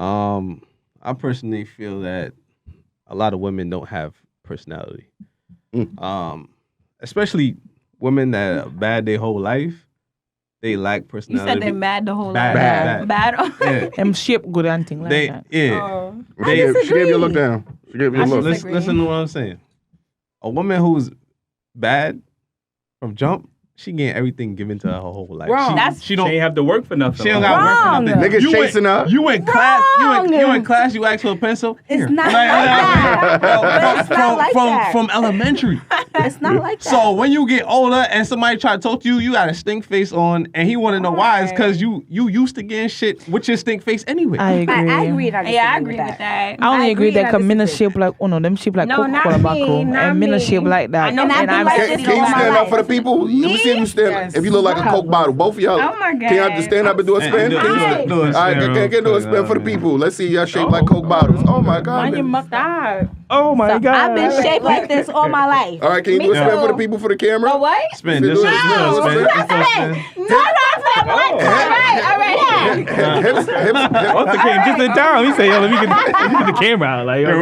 I personally feel that a lot of women don't have personality. Especially women that are bad their whole life. They lack You personality. said they're mad the whole Bad. life. Bad. Yeah. Them shape good and thing like that. Oh. She gave you a look down. She gave you a look. Listen to what I'm saying. A woman who's bad from jump, she getting everything given to her whole life. Wrong. She don't ain't have to work for nothing. She don't got to work for nothing. Niggas chasing her. You in class. You in class. You ask for a pencil. It's not like that. But it's not like that. From elementary. It's not like that. So when you get older and somebody try to talk to you, you got a stink face on, and he want to know why. It's because you used to getting shit with your stink face anyway. I agree. I agree. I agree with that. I only agree that because men are disagree. shaped like, them shaped like No, Coca-Cola not back me, home. not And men are me. shaped like that. I know. And And I'm I be like Can this you all my stand up life. for the people? Let me see if you stand. Yes. If you look like a Coke bottle, both of y'all. Oh my God. Can y'all just stand up and do a spin? Do Can you- it, do it, All right, spin can do a real spin quick, for the man. people. Let's see y'all shaped like Coke bottles. Oh my God. Stop. Oh my God. I've been shaped like this all my life. All right, can you do a spin for the people for the camera? Oh, what? Spin. This is spin. No, Spin. All right. Hips. Arthur came just in time. He said, "Yo, let me get the camera out." Like, yo.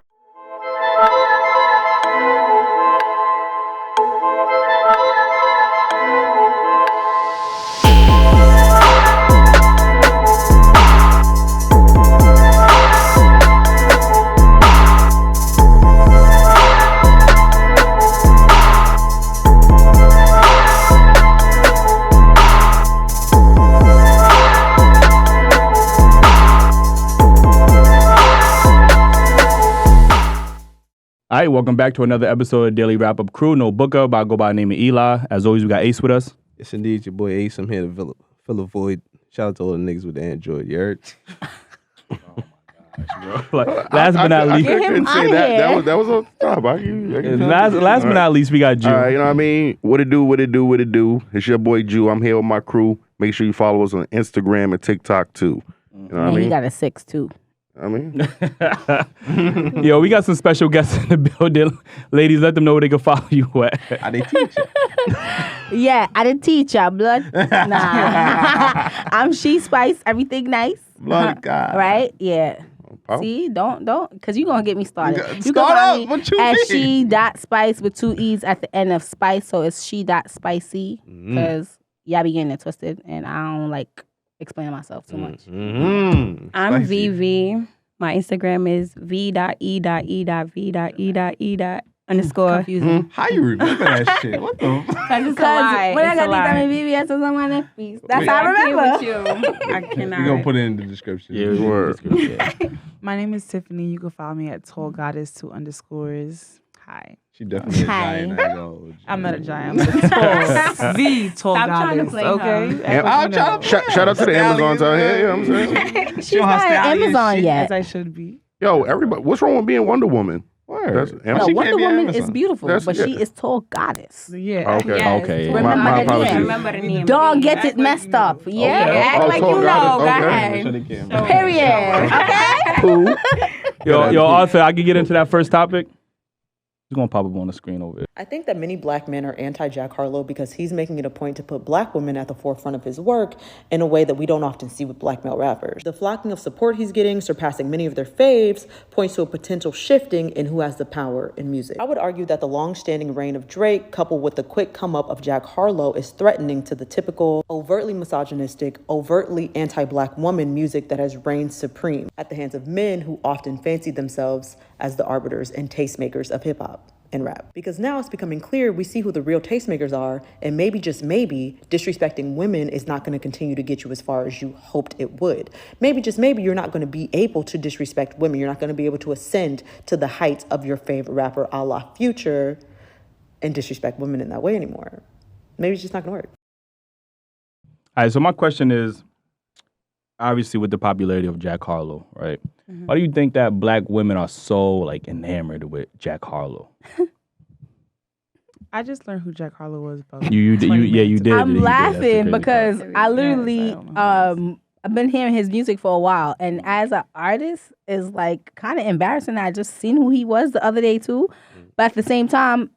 All right, welcome back to another episode of Daily Wrap Up Crew. No booker, but I go by the name of Nylah. As always, we got Ace with us. Yes, indeed, your boy Ace. I'm here to fill a void. Shout out to all the niggas with the Android. You heard? Like, last but not least, I couldn't say that. That was a job. last but not least, we got Jew. All right, you know what I mean? What it do? It's your boy Jew. I'm here with my crew. Make sure you follow us on Instagram and TikTok too. You know what I And mean? he got a 6 too. I mean, Yo, we got some special guests in the building. Ladies, let them know where they can follow you at. How they teach you? Yeah, I didn't teach y'all, blood. Nah. I'm She Spice, everything nice. Blood of God. Right? Yeah. Power. See, don't, because you're going to get me started. You Start can find up. me What you at mean? she.spice with 2 E's at the end of spice. So it's she.spicy because y'all be getting it twisted and I don't like explaining myself too much. I'm VV. My Instagram is v.e.e.v.e.e.underscore. Confusing. How you remember that shit? What the? Because it's a Because lie. when I It's a got lie. these VVS or something like that, that's Wait. how I remember. With you. I cannot. We gonna put it in the description. Yeah, word. My name is Tiffany. You can follow me at Tall Goddess 2 underscores. Hi. She definitely Hi. a giant. I ain't gonna hold you. I'm not a giant. I'm a tall, the tall Stop trying to goddess. play Okay. Yeah, I'm trying to shout out to the Amazons out here. Yeah, I'm saying. She's not on Amazon As yet. I should be. Yo, everybody, what's wrong with being Wonder Woman? Word. That's No, She Wonder can't be Woman Amazon. is beautiful, That's- but she yeah. is tall goddess. Yeah. Okay. Yes. Okay. Remember My the apologies. name. Remember the name. Don't get it messed up. Yeah. Okay. Act Oh, like tall you know. goddess. Go Okay. ahead. Show the camera. Period. Okay. Cool. Yo, Arthur, I can get into that first topic. He's gonna pop up on the screen over there. I think that many black men are anti-Jack Harlow because he's making it a point to put black women at the forefront of his work in a way that we don't often see with black male rappers. The flocking of support he's getting, surpassing many of their faves, points to a potential shifting in who has the power in music. I would argue that the long-standing reign of Drake, coupled with the quick come-up of Jack Harlow, is threatening to the typical overtly misogynistic, overtly anti-black woman music that has reigned supreme at the hands of men who often fancy themselves as the arbiters and tastemakers of hip-hop and rap. Because now it's becoming clear we see who the real tastemakers are, and maybe, just maybe, disrespecting women is not going to continue to get you as far as you hoped it would. Maybe, just maybe, you're not going to be able to disrespect women. You're not going to be able to ascend to the heights of your favorite rapper a la Future and disrespect women in that way anymore. Maybe it's just not going to work. All right, so my question is, obviously with the popularity of Jack Harlow, right? Why do you think that black women are so like enamored with Jack Harlow? I just learned who Jack Harlow was about. You did. 20 Yeah, you minutes did. I'm You did. That's the laughing crazy because part. I literally, Yes, I don't know who I've been hearing his music for a while, and as an artist, is like kind of embarrassing. I just seen who he was the other day too, but at the same time,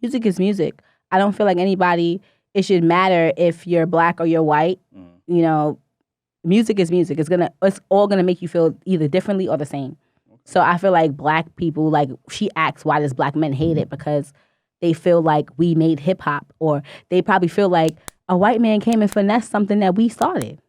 music is music. I don't feel like anybody. It should matter if you're black or you're white. You know, music is music. It's all gonna make you feel either differently or the same. So I feel like black people, like she asks, why does black men hate it? Because they feel like we made hip hop, or they probably feel like a white man came and finessed something that we started.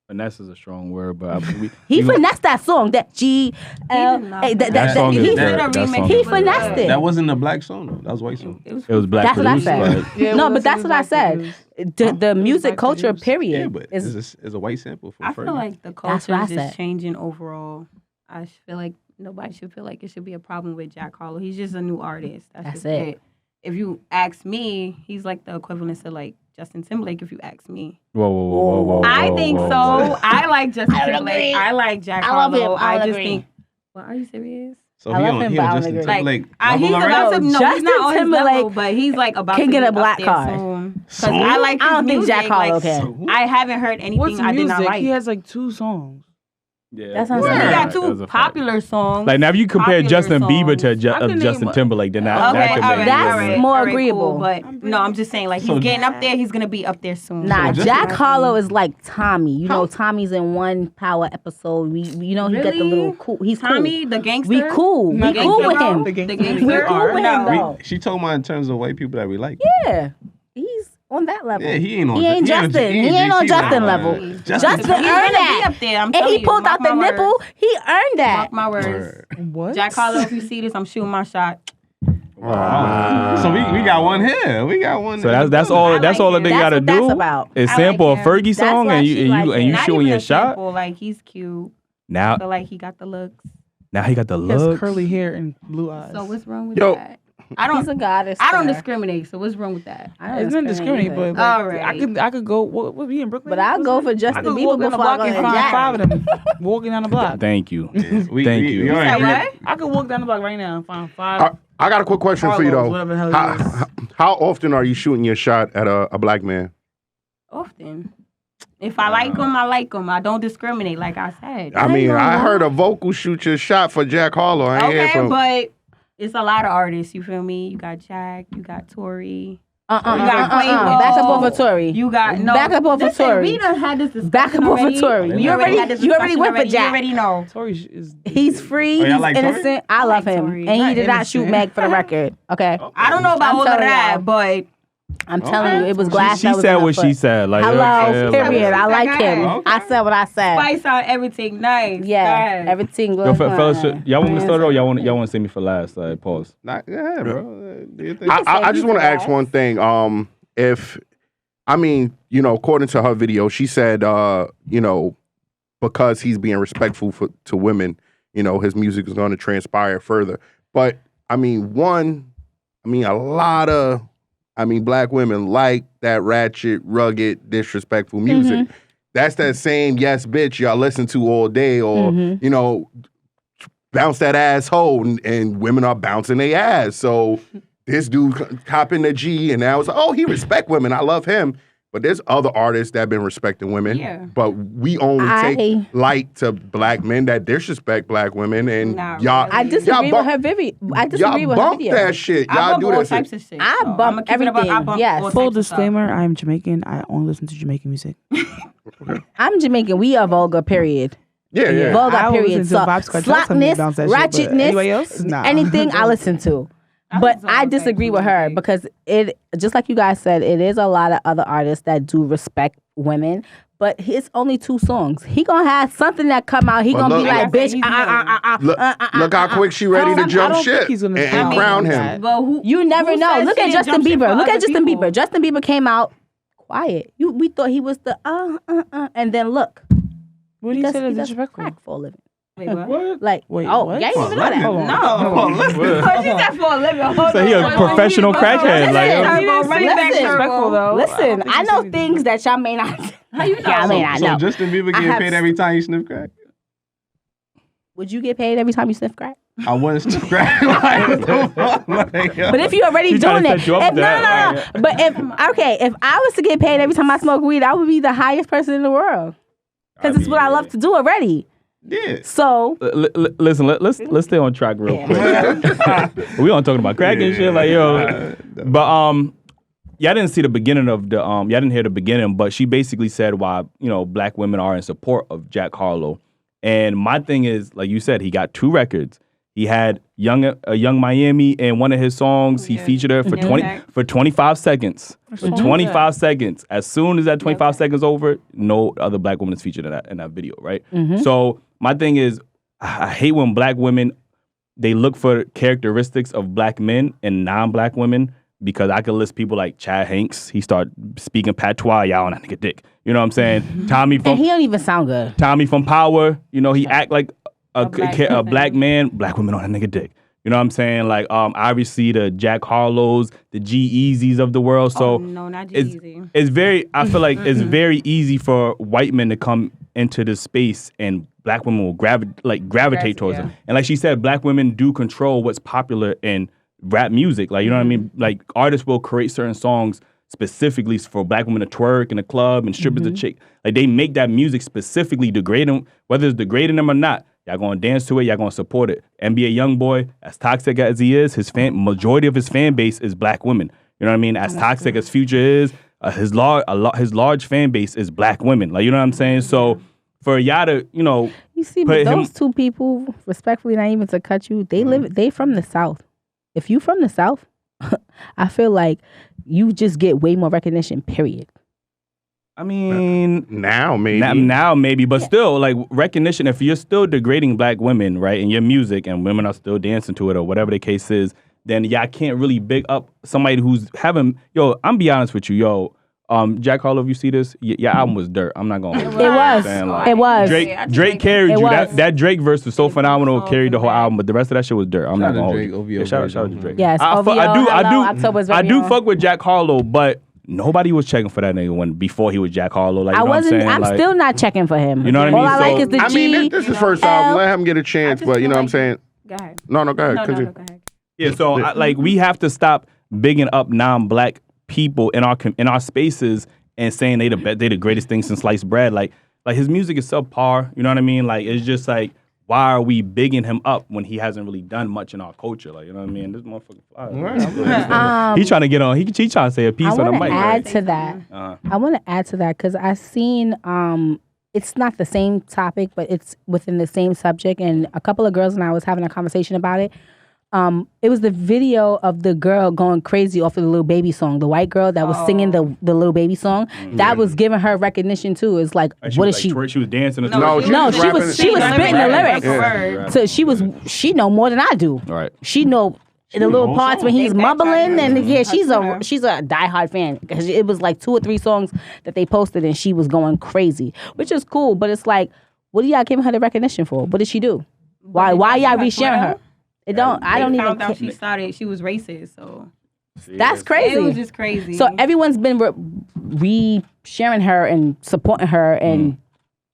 Finesse is a strong word, but he finessed that song. That G L. He finessed it. That wasn't a black song though. That was a white song. It was black. That's what I produced, said. No, but that's what I said. The music culture, period. Yeah, but is a white sample from I Fergie. feel like the culture is just changing overall. I feel like nobody should feel like it should be a problem with Jack Harlow. He's just a new artist. That's it. If you ask me, he's like the equivalent to like Justin Timberlake, if you ask me. Whoa. I think so. I like Justin Timberlake. I like Jack Harlow. I just think. Well, are you serious? So he on Justin Timberlake. He's about to. No, he's not on his level, but he's like about to get a black card. Because I like his I don't think music. Jack Harlow can. I haven't heard anything I did not like. He has like 2 songs. Yeah, that's what I'm saying. He got 2 popular songs. Like now, if you compare Justin Bieber to Justin Timberlake, then that's more agreeable. Cool, but no, I'm just saying, like he's getting up there. He's gonna be up there soon. Nah, Jack Harlow is like Tommy. You know, Tommy's in one Power episode. He got the little cool. He's Tommy, the gangster. We cool. We cool with him. The gangster. We cool with him though. She told me in terms of white people that we like. Yeah, he's on that level. Yeah, he ain't on Justin. He ain't on Justin level. Justin earned that. Up there, and he pulled out the nipple. He earned that. Mark my words. What? Jack Harlow, if you see this, I'm shooting my shot. So we got one here. We got one. So that's all. That's all that they gotta do. Is sample a Fergie song and you shooting your shot. Like he's cute. Now, so like he got the looks. Now he got the looks. He has curly hair and blue eyes. So what's wrong with that? He's a goddess. I don't discriminate. So what's wrong with that? It's not discriminate, but all right. I could go. What we in Brooklyn? But I'll go for Justin Bieber before I go and find 5 of them walking down the block. Thank you. Thank you. I could walk down the block right now and find 5. I got a quick question for you though. How often are you shooting your shot at a black man? Often. If I like him, I like him. I don't discriminate, like I said. I mean, I heard a vocal shoot your shot for Jack Harlow. But it's a lot of artists. You feel me? You got Jack. You got Tory. You got Quavo. Back up off of Tory. You got no. Back up off of Tory. We done had this discussion. Back up off of Tory. You already went for Jack. You already know. Tory is. He's free. He's innocent. I love him, and he did not shoot Meg for the record. Okay. I don't know about all of that, but. I'm telling you, it was glass. She said what she said. Like, hello, period. I like him. I said what I said. Spice out everything nice. Yeah, everything good. Fellas, y'all want me to start or y'all want to see me for last? Pause. Yeah, bro. I just want to ask one thing. According to her video, she said, because he's being respectful to women, his music is going to transpire further. But a lot of black women like that ratchet, rugged, disrespectful music. Mm-hmm. That's that same yes, bitch y'all listen to all day, or bounce that asshole, and women are bouncing their ass. So this dude copping the G, and now it's like, oh, he respect women. I love him. But there's other artists that have been respecting women. Yeah. But we only take light to black men that disrespect black women, and y'all. I disagree with her video. I disagree with her video. That shit. Y'all do all types of shit. I bump everything. Yes. Full disclaimer: I am Jamaican. I only listen to Jamaican music. I'm Jamaican. We are vulgar. Period. Yeah. Vulgar. Period. So slackness, ratchetness, anything I listen to. But I disagree with her because it, just like you guys said, it is a lot of other artists that do respect women. But it's only 2 songs. He gonna have something that come out. He gonna be like, bitch, look how quick she ready to jump shit and crown him. You never know. Look at Justin Bieber. Look at Justin Bieber. Justin Bieber came out quiet. We thought he was the and then look. What he said is disrespectful. Crack for a living. Wait, what? Like, wait, oh, what? y'all didn't even know that. No. She said for a living. So he a professional crackhead. Listen, I know things that y'all may not. How you know? I may not know. So Justin Bieber getting paid every time you sniff crack? Would you get paid every time you sniff crack? I wouldn't sniff crack. But if you're already doing it, But if I was to get paid every time I smoke weed, I would be the highest person in the world because it's what I love to do already. Yeah. So listen, let's stay on track real quick. We aren't talking about crack and shit, like yo. But y'all didn't see the beginning of the y'all didn't hear the beginning, but she basically said why black women are in support of Jack Harlow. And my thing is, like you said, he got 2 records. He had Young Miami in one of his songs. He featured her for 25 seconds. For 25 seconds. As soon as that 25 seconds over, no other black woman is featured in that video, right? So my thing is, I hate when black women, they look for characteristics of black men and non-black women, because I could list people like Chad Hanks. He started speaking patois, y'all on that nigga dick. You know what I'm saying? Tommy from... And he don't even sound good. Tommy from Power, he act like a black man, black women on that nigga dick. You know what I'm saying? Like, obviously the Jack Harlows, the G-Eazys of the world. So no, not G-Eazy. It's very, I feel like it's very easy for white men to come into this space and black women will gravitate towards them. And like she said, black women do control what's popular in rap music. Like, you know what I mean? Like, artists will create certain songs specifically for black women to twerk in a club and strippers to chick. Like, they make that music specifically degrade them, whether it's degrading them or not. Y'all gonna dance to it, y'all gonna support it. NBA YoungBoy, as toxic as he is, majority of his fan base is black women. You know what I mean? As toxic as Future is, his large fan base is black women. Like, you know what I'm saying? So for y'all to, you see, but those 2 people, respectfully, not even to cut you, they from the South. If you from the South, I feel like you just get way more recognition, period. I mean, now maybe. Now maybe, but still, like, recognition, if you're still degrading black women, right, in your music and women are still dancing to it or whatever the case is, then y'all can't really big up somebody who's having, I'm be honest with you, Jack Harlow, if you see this, your album was dirt. I'm not going to It was. Drake carried you. That Drake verse was so phenomenal, carried the whole album, but the rest of that shit was dirt. I'm not going to hold you. Shout out to Drake. Yes, I do fuck with Jack Harlow, but nobody was checking for that nigga before he was Jack Harlow. Like, I'm still not checking for him. You know what I mean? All I like is the G. This is first album. Let him get a chance, but you know what I'm saying? Go ahead. No, go ahead. No, go ahead. Yeah, so we have to stop bigging up non-black people in our spaces and saying they the greatest thing since sliced bread. Like his music is subpar. You know what I mean? Like, it's just like, why are we bigging him up when he hasn't really done much in our culture? Like, you know what I mean? This motherfucker fly. He trying to get on. He trying to say a piece on the mic. I want to add to that because I seen. It's not the same topic, but it's within the same subject. And a couple of girls and I was having a conversation about it. It was the video of the girl going crazy off of the Lil Baby song. The white girl that was singing the Lil Baby song. That was giving her recognition too. It's like, what is she? She was dancing. She was spitting the lyrics. Yeah. So she know more than I do. Right. She know the little parts when he's mumbling, and she's a diehard fan because it was like 2 or 3 songs that they posted and she was going crazy, which is cool. But it's like, what are y'all giving her the recognition for? What did she do? Why y'all resharing her? I don't even. Found out she was racist, so that's crazy. It was just crazy. So everyone's been re-sharing her and supporting her and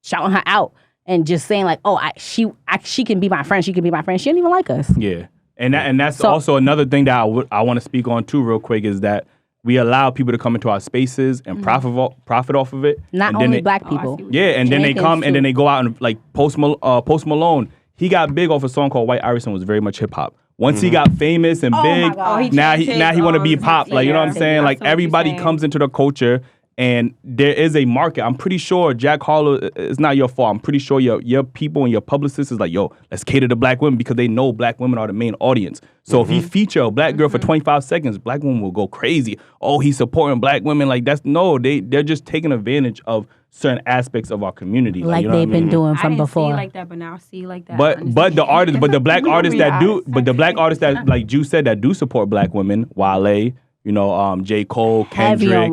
shouting her out and just saying like, oh, she can be my friend. She can be my friend. She didn't even like us. Yeah, and that's also another thing that I want to speak on too, real quick, is that we allow people to come into our spaces and profit off of it. Not only black people. And then they come and then they go out and like Post Malone. He got big off a song called White Iverson, was very much hip hop. Once he got famous and big, now he want to be pop. Like, you know what I'm saying? Like, everybody comes into the culture and there is a market. I'm pretty sure Jack Harlow, it's not your fault. I'm pretty sure your people and your publicists is like, yo, let's cater to black women because they know black women are the main audience. So if he feature a black girl for 25 seconds, black women will go crazy. Oh, he's supporting black women. Like, they're just taking advantage of certain aspects of our community. Like they've been doing from before. I didn't see like that, but now I see like that. But the black artists that like Ju said that do support black women, Wale, J. Cole, Kendrick,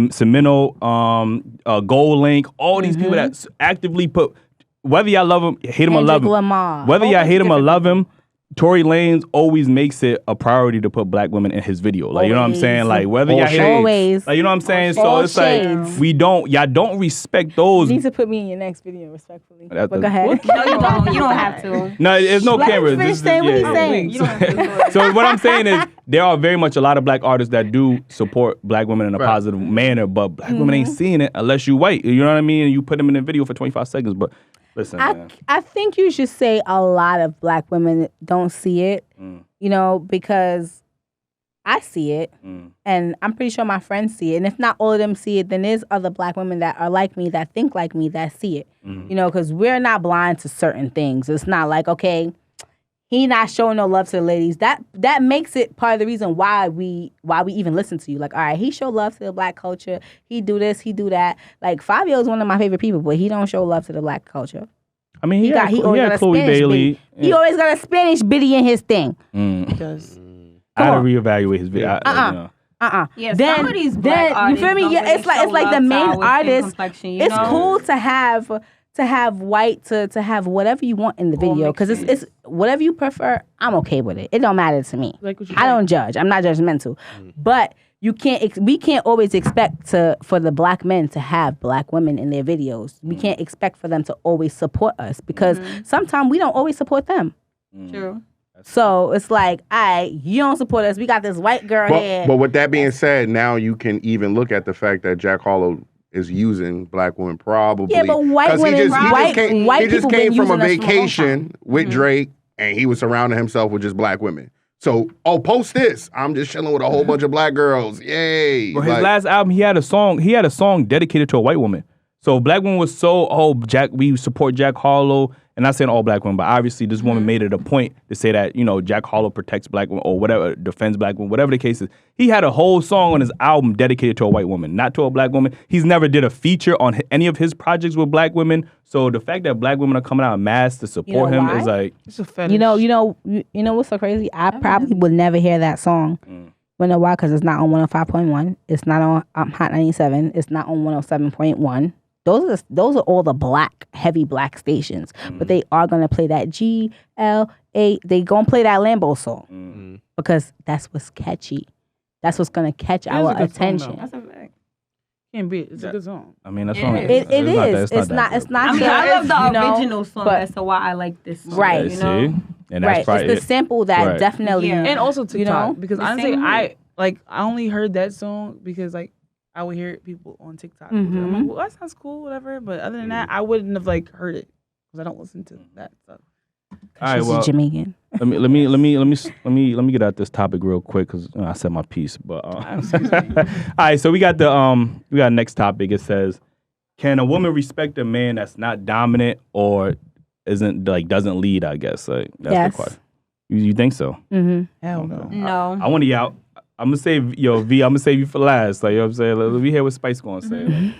Semino, Gold Link, all these people that actively put, whether y'all love him, hate him or love him, whether y'all hate him or love him, Tory Lanez always makes it a priority to put black women in his video. Like, you know what I'm saying? Like, whether y'all hate him, like, you know what I'm saying? So it's like, y'all don't respect those. You need to put me in your next video, respectfully. But go ahead. No, you don't. You don't have to. No, there's no cameras. Finish saying what he's saying. You don't have to. So what I'm saying is, there are very much a lot of black artists that do support black women in a positive manner, but black women ain't seeing it unless you white. You know what I mean? And you put them in a video for 25 seconds, but listen, I think you should say a lot of black women don't see it, because I see it, and I'm pretty sure my friends see it. And if not all of them see it, then there's other black women that are like me, that think like me, that see it. You know, because we're not blind to certain things. It's not like, okay, he not showing no love to the ladies. That makes it part of the reason why we even listen to you. Like, all right, he show love to the black culture. He do this, he do that. Like, Fabio is one of my favorite people, but he don't show love to the black culture. I mean, he got Chloe Bailey. He always got a Spanish biddy in his thing. He does. I had to reevaluate his video. Yeah, some of these black artists, you feel me? Yeah, it's like the main artist. It's cool to have white to have whatever you want in the video, because it's whatever you prefer. I'm okay with it. It don't matter to me. I don't judge. I'm not judgmental, but we can't always expect for the black men to have black women in their videos. We can't expect for them to always support us, because sometimes we don't always support them. True. So it's like, you don't support us. We got this white girl here. But with that being said, now you can even look at the fact that Jack Harlow is using black women probably. Yeah, but white women, he just came from a vacation with Drake, and he was surrounding himself with just black women. So, post this. I'm just chilling with a whole bunch of black girls. Yay. Well, his last album, he had a song dedicated to a white woman. So black women was we support Jack Harlow. And not saying all black women, but obviously this woman made it a point to say that, you know, Jack Harlow protects black women or whatever, defends black women, whatever the case is. He had a whole song on his album dedicated to a white woman, not to a black woman. He's never did a feature on any of his projects with black women. So the fact that black women are coming out en masse to support him is like, it's a fetish. You know what's so crazy? I probably would never hear that song. You know why? Because it's not on 105.1. It's not on Hot 97. It's not on 107.1. Those are all the heavy black stations, but they are gonna play that GLA. They gonna play that Lambo song because that's what's catchy. That's what's gonna catch our attention. That's a fact. Can't be. It's a good song. I mean, that's song. It is. It's not. I mean, I love the original song. That's why I like this song. Right. You know? And that's right. It's the sample that definitely. Yeah. And also TikTok, because honestly, same I only heard that song because I would hear people on TikTok. I'm like, well, that sounds cool, whatever. But other than that, I wouldn't have heard it because I don't listen to that stuff. All right, well, Jamaican. Let me get out this topic real quick because I said my piece. But all right, so we got the next topic. It says, can a woman respect a man that's not dominant or doesn't lead? I guess that's the question. You think so? Hell no. No. I want to out. I'm gonna save V. I'm gonna save you for last. Like, you know what I'm saying? Let me hear what Spice gonna say.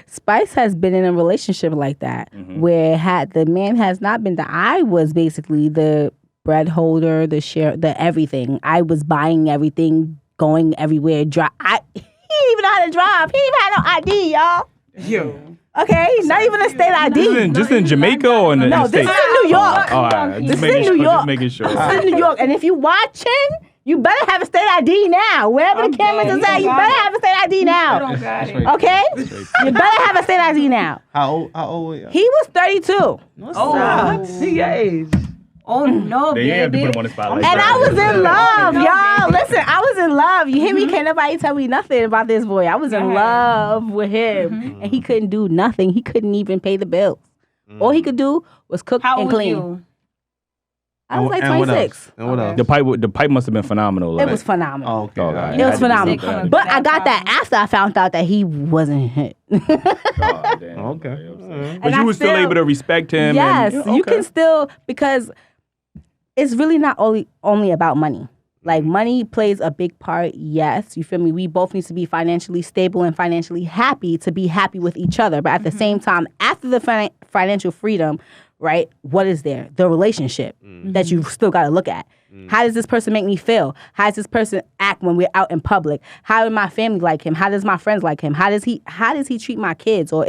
Spice has been in a relationship like that where the man has not been. I was basically the bread holder, the share, the everything. I was buying everything, going everywhere. He didn't even know how to drive. He didn't even have no ID, y'all. Yo. Okay, not even a state ID. Just in Jamaica or in the No, this is in New York. All right, this is in New York. Just making sure. This is in New York, and if you watching. You better have a state ID now. Wherever the cameras is at, you better have a state ID now. Okay? You better have a state ID now. How old were you? He was 32. What's the age? Oh, no, They have to put him on the spot like And that. I was in love, y'all. Listen, I was in love. You hear me? Can't nobody tell me nothing about this boy. I was in love with him. And he couldn't do nothing. He couldn't even pay the bills. All he could do was cook and clean. You? I was like 26. And what else? The pipe must have been phenomenal. It was phenomenal. Oh, okay. Oh, God. It was phenomenal. That. But I got that after I found out that he wasn't hit. Oh, damn. Okay. But you were still able to respect him. Yes, and, you can still, because it's really not only about money. Like, money plays a big part, yes. You feel me? We both need to be financially stable and financially happy to be happy with each other. But at the same time, after the financial freedom, right, what is there? The relationship that you still got to look at. How does this person make me feel? How does this person act when we're out in public? How does my family like him? How does my friends like him? How does he treat my kids, or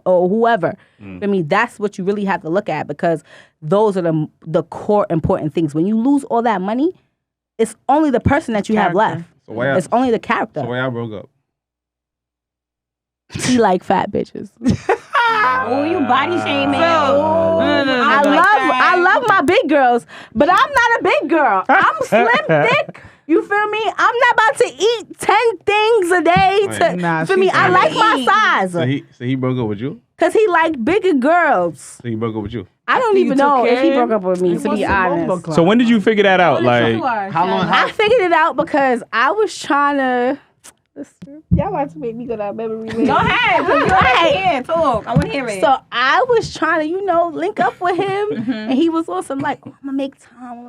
or whoever? I mean, that's what you really have to look at, because those are the core important things. When you lose all that money, it's only the person that you have left. So it's only the character. So why y'all broke up? He like fat bitches. Oh, you body shaming. I love my big girls, but I'm not a big girl. I'm slim thick. You feel me? I'm not about to eat 10 things a day. Feel me? I like my size. So he broke up with you? Cause he like bigger girls. So he broke up with you? I don't even know if he broke up with me, to be honest. So when did you figure that out? Like, how long? I figured it out because I was trying to. Y'all want to make me go down memory lane. Go ahead. Go ahead. Talk. I want to hear it. So I was trying to, link up with him, and he was on some like, I'm gonna make time.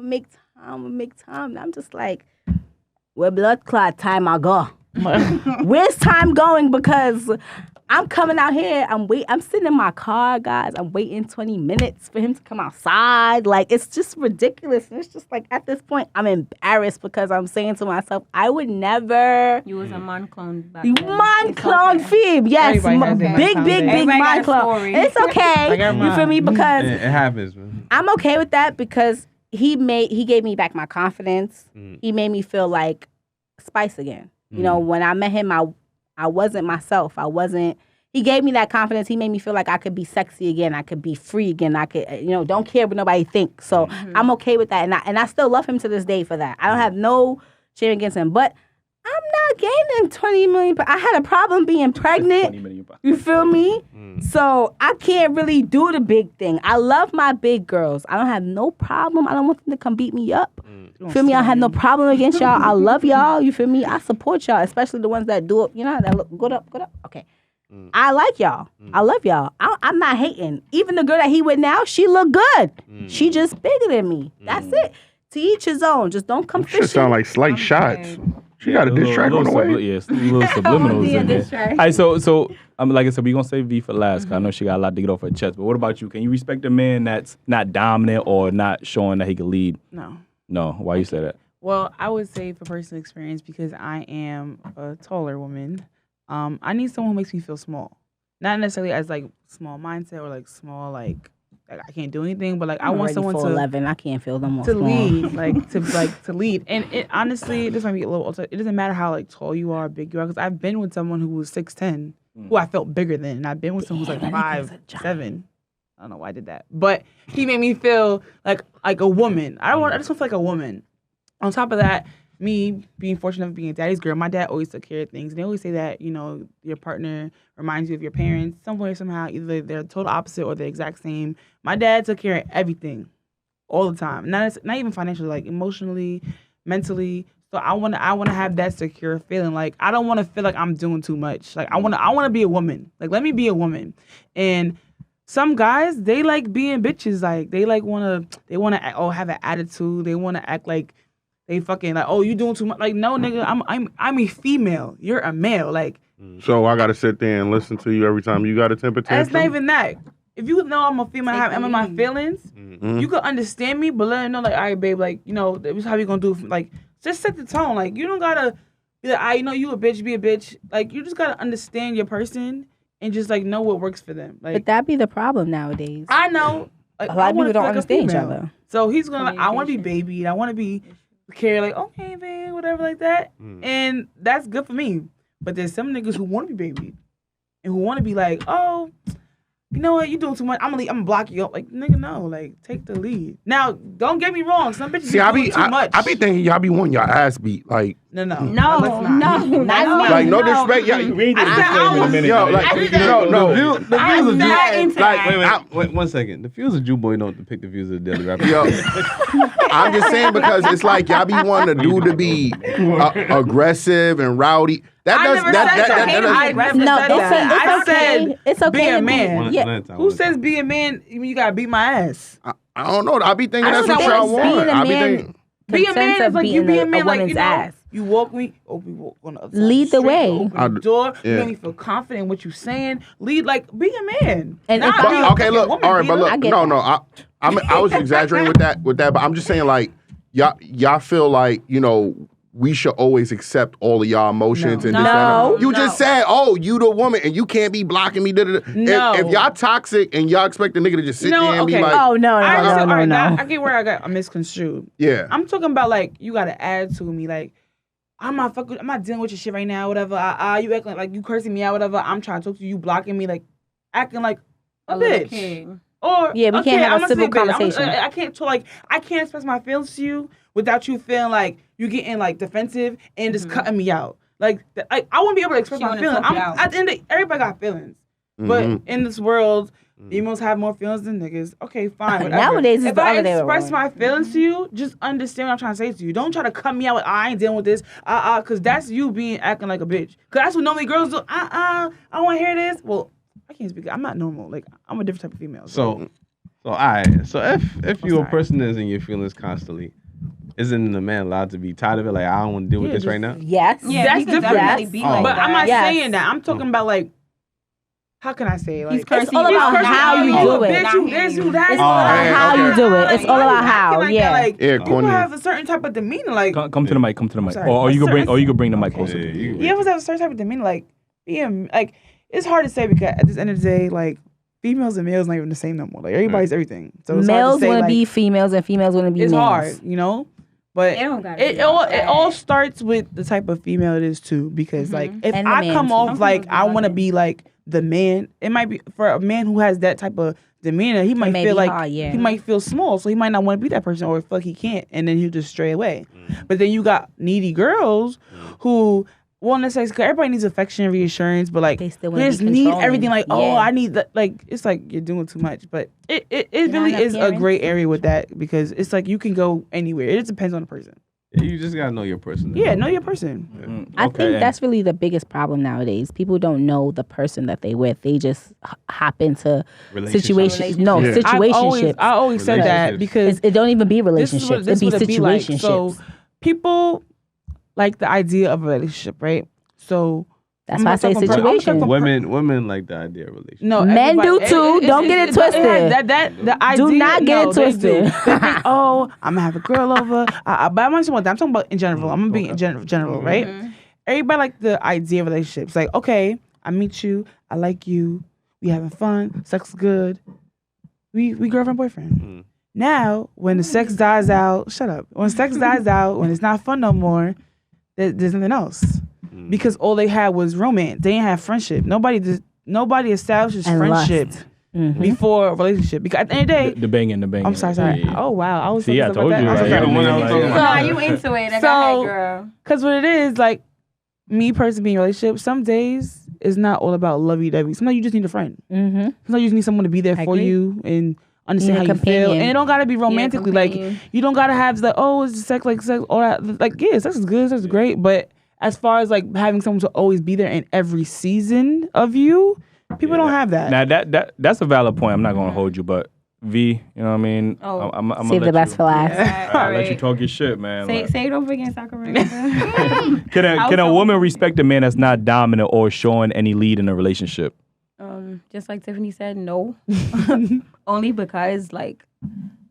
And I'm just like, where blood clot time I go? Where's time going? Because I'm coming out here. I'm sitting in my car, guys. I'm waiting 20 minutes for him to come outside. Like, it's just ridiculous. And it's just like, at this point, I'm embarrassed because I'm saying to myself, I would never. You was a man clone back then. Man clone fib. Yes. Big man clone. It's okay. You feel me? Because it happens, man. I'm okay with that because he gave me back my confidence. He made me feel like Spice again. When I met him, I wasn't myself. He gave me that confidence. He made me feel like I could be sexy again. I could be free again. I could, don't care what nobody thinks. So I'm okay with that. And I still love him to this day for that. I don't have no shame against him. But I'm not gaining 20 million. I had a problem being pregnant. You feel me? So I can't really do the big thing. I love my big girls. I don't have no problem. I don't want them to come beat me up. You feel me? I have no problem against y'all. I love y'all. You feel me? I support y'all, especially the ones that do it. That look good up. Okay. I like y'all. I love y'all. I'm not hating. Even the girl that he with now, she look good. She just bigger than me. That's it. To each his own. Just don't come fishing. Shit sound like slight shots. She got a diss track on the way. Yes, little subliminals in there. All right, so like I said, we're going to save V for last because I know she got a lot to get off her chest. But what about you? Can you respect a man that's not dominant or not showing that he can lead? No. Why you say that? Well, I would say for personal experience because I am a taller woman. I need someone who makes me feel small. Not necessarily as like small mindset or like small like I can't do anything, but like I want someone to 11. I can't feel them to lead, to lead. And it honestly, this might be a little. It doesn't matter how like tall you are, big you are, because I've been with someone who was 6'10", who I felt bigger than, and I've been with someone who's like 5'7". I don't know why I did that, but he made me feel like a woman. I just want to feel like a woman. On top of that, me being fortunate of being a daddy's girl, my dad always took care of things. And they always say that, your partner reminds you of your parents. Some way, somehow, either they're total opposite or the exact same. My dad took care of everything all the time. Not even financially, like emotionally, mentally. So I want to have that secure feeling. Like, I don't want to feel like I'm doing too much. Like, I want to be a woman. Like, let me be a woman. And some guys, they like being bitches. Like, they want to have an attitude. They want to act like they fucking like, oh, you doing too much. Like, no, nigga, I'm a female. You're a male. Like, so I gotta sit there and listen to you every time you got a temper tantrum? That's not even that. If you know I'm a female, I'm in my feelings, you could understand me, but let her know, like, all right, babe, like, this is how you gonna do. Like, just set the tone. Like, you don't gotta be like, you a bitch, be a bitch. Like, you just gotta understand your person and just like know what works for them. Like, but that be the problem nowadays. I know. Like, a lot of people don't understand each other. So he's gonna like, I want to be babied. I want to be care like, okay, babe, whatever like that. And that's good for me. But there's some niggas who want to be babied and who want to be like, oh, you know what, you doing too much. I'm gonna block you up. Like, nigga, no, like, take the lead. Now, don't get me wrong. Some bitches be too much. I be thinking y'all be wanting your ass beat. Like, no, like, no disrespect. Y'all, the views of Jew. Like, wait, 1 second. The views of Jew Boy don't depict the views of the Daily Rapper. Yo, I'm just saying because it's like y'all be wanting a dude to be aggressive and rowdy. It's okay. Be a man. Yeah. Who says be a man? You gotta beat my ass. I don't know. I be thinking that's what y'all want. I be thinking. Be a man is like you be a man, like, ass. You walk me, we walk on the other side. Lead the way. Open the door. You make me feel confident in what you're saying. Lead, like, be a man. And okay, look, all right, but look, no, I was exaggerating with that, but I'm just saying, like, y'all feel like, we should always accept all of y'all emotions and this and you just said, oh, you the woman and you can't be blocking me. No. If y'all toxic and y'all expect the nigga to just sit there and be like, oh no. I get where I got misconstrued. Yeah, I'm talking about like you got to add to me like. I'm not dealing with your shit right now, whatever. You acting like you cursing me out, whatever. I'm trying to talk to you, blocking me, like acting like a bitch. Kid. Or we can't have a civil conversation. I can't express my feelings to you without you feeling like you getting like defensive and just cutting me out. Like I want to be able to express my feelings. At the end of everybody got feelings, but in this world, Females have more feelings than niggas. Okay, fine. Whatever. Nowadays, if I express my feelings to you, just understand what I'm trying to say to you. Don't try to cut me out with I ain't dealing with this. Because that's you acting like a bitch. Because that's what normally girls do. I don't want to hear this. Well, I can't speak. I'm not normal. Like I'm a different type of female. So all right. So if you're a person that's in your feelings constantly, isn't the man allowed to be tired of it? Like I don't want to deal with this right now. Yes. Yeah, that's different. Yes. But I'm not saying that. I'm talking about like. How can I say? Like, it's all about how you do it. Bitch, you this, you that. It's all about how you do it. It's all about how. Yeah. Like, people have a certain type of demeanor. Like, come to the mic. Come to the mic. Or you can bring the mic closer. You ever have a certain type of demeanor? Like, being like, it's hard to say because at the end of the day, like, females and males not even the same no more. Like, everybody's everything. So it's males want to like, be females and females want to be males. It's hard, But it all starts with the type of female it is too. Because like if I come off like I want to be like the man, it might be for a man who has that type of demeanor. He might feel like he might feel small, so he might not want to be that person, or fuck he can't, and then he'll just stray away. But then you got needy girls who won't necessarily. Cause everybody needs affection and reassurance, but like they still just need everything. Like I need that. Like it's like you're doing too much, but it really is a gray area with that because it's like you can go anywhere. It just depends on the person. You just gotta know your person. Yeah, know your person. I think that's really the biggest problem nowadays. People don't know the person that they with. They just hop into situations. No, situationships. I always said that because it don't even be relationships. It be situationships. Like. So people like the idea of a relationship, right? So that's why I say situation. Women like the idea of relationship. No, men do too. Don't get it twisted. The idea, do not get it twisted. They think, I'm gonna have a girl over. But I'm not talking about in general. I'm gonna be in general, right? Everybody like the idea of relationships. Like, okay, I meet you, I like you, we having fun, sex is good, we girlfriend boyfriend. Now, when the sex dies out, shut up. When sex dies out, when it's not fun no more, there's nothing else. Because all they had was romance. They didn't have friendship. Nobody establishes friendship before a relationship. Because at the end of the day, the banging. I'm sorry. Yeah. Oh wow, I was. See, I told you. Are you into it? So, girl. Because what it is, like me personally being in a relationship, some days it's not all about lovey-dovey. Sometimes you just need a friend. Sometimes you just need someone to be there for you and understand how you feel. And it don't gotta be romantically. Like you don't gotta have it's sex, like sex, all that. Like sex is good, sex is great, but as far as like having someone to always be there in every season of you, people don't have that. Now that's a valid point. I'm not gonna hold you, but V, you know what I mean? I'm save the best for last. I'll let you talk your shit, man. Say it over again, Sakura. Can a woman respect a man that's not dominant or showing any lead in a relationship? Just like Tiffany said, no. Only because like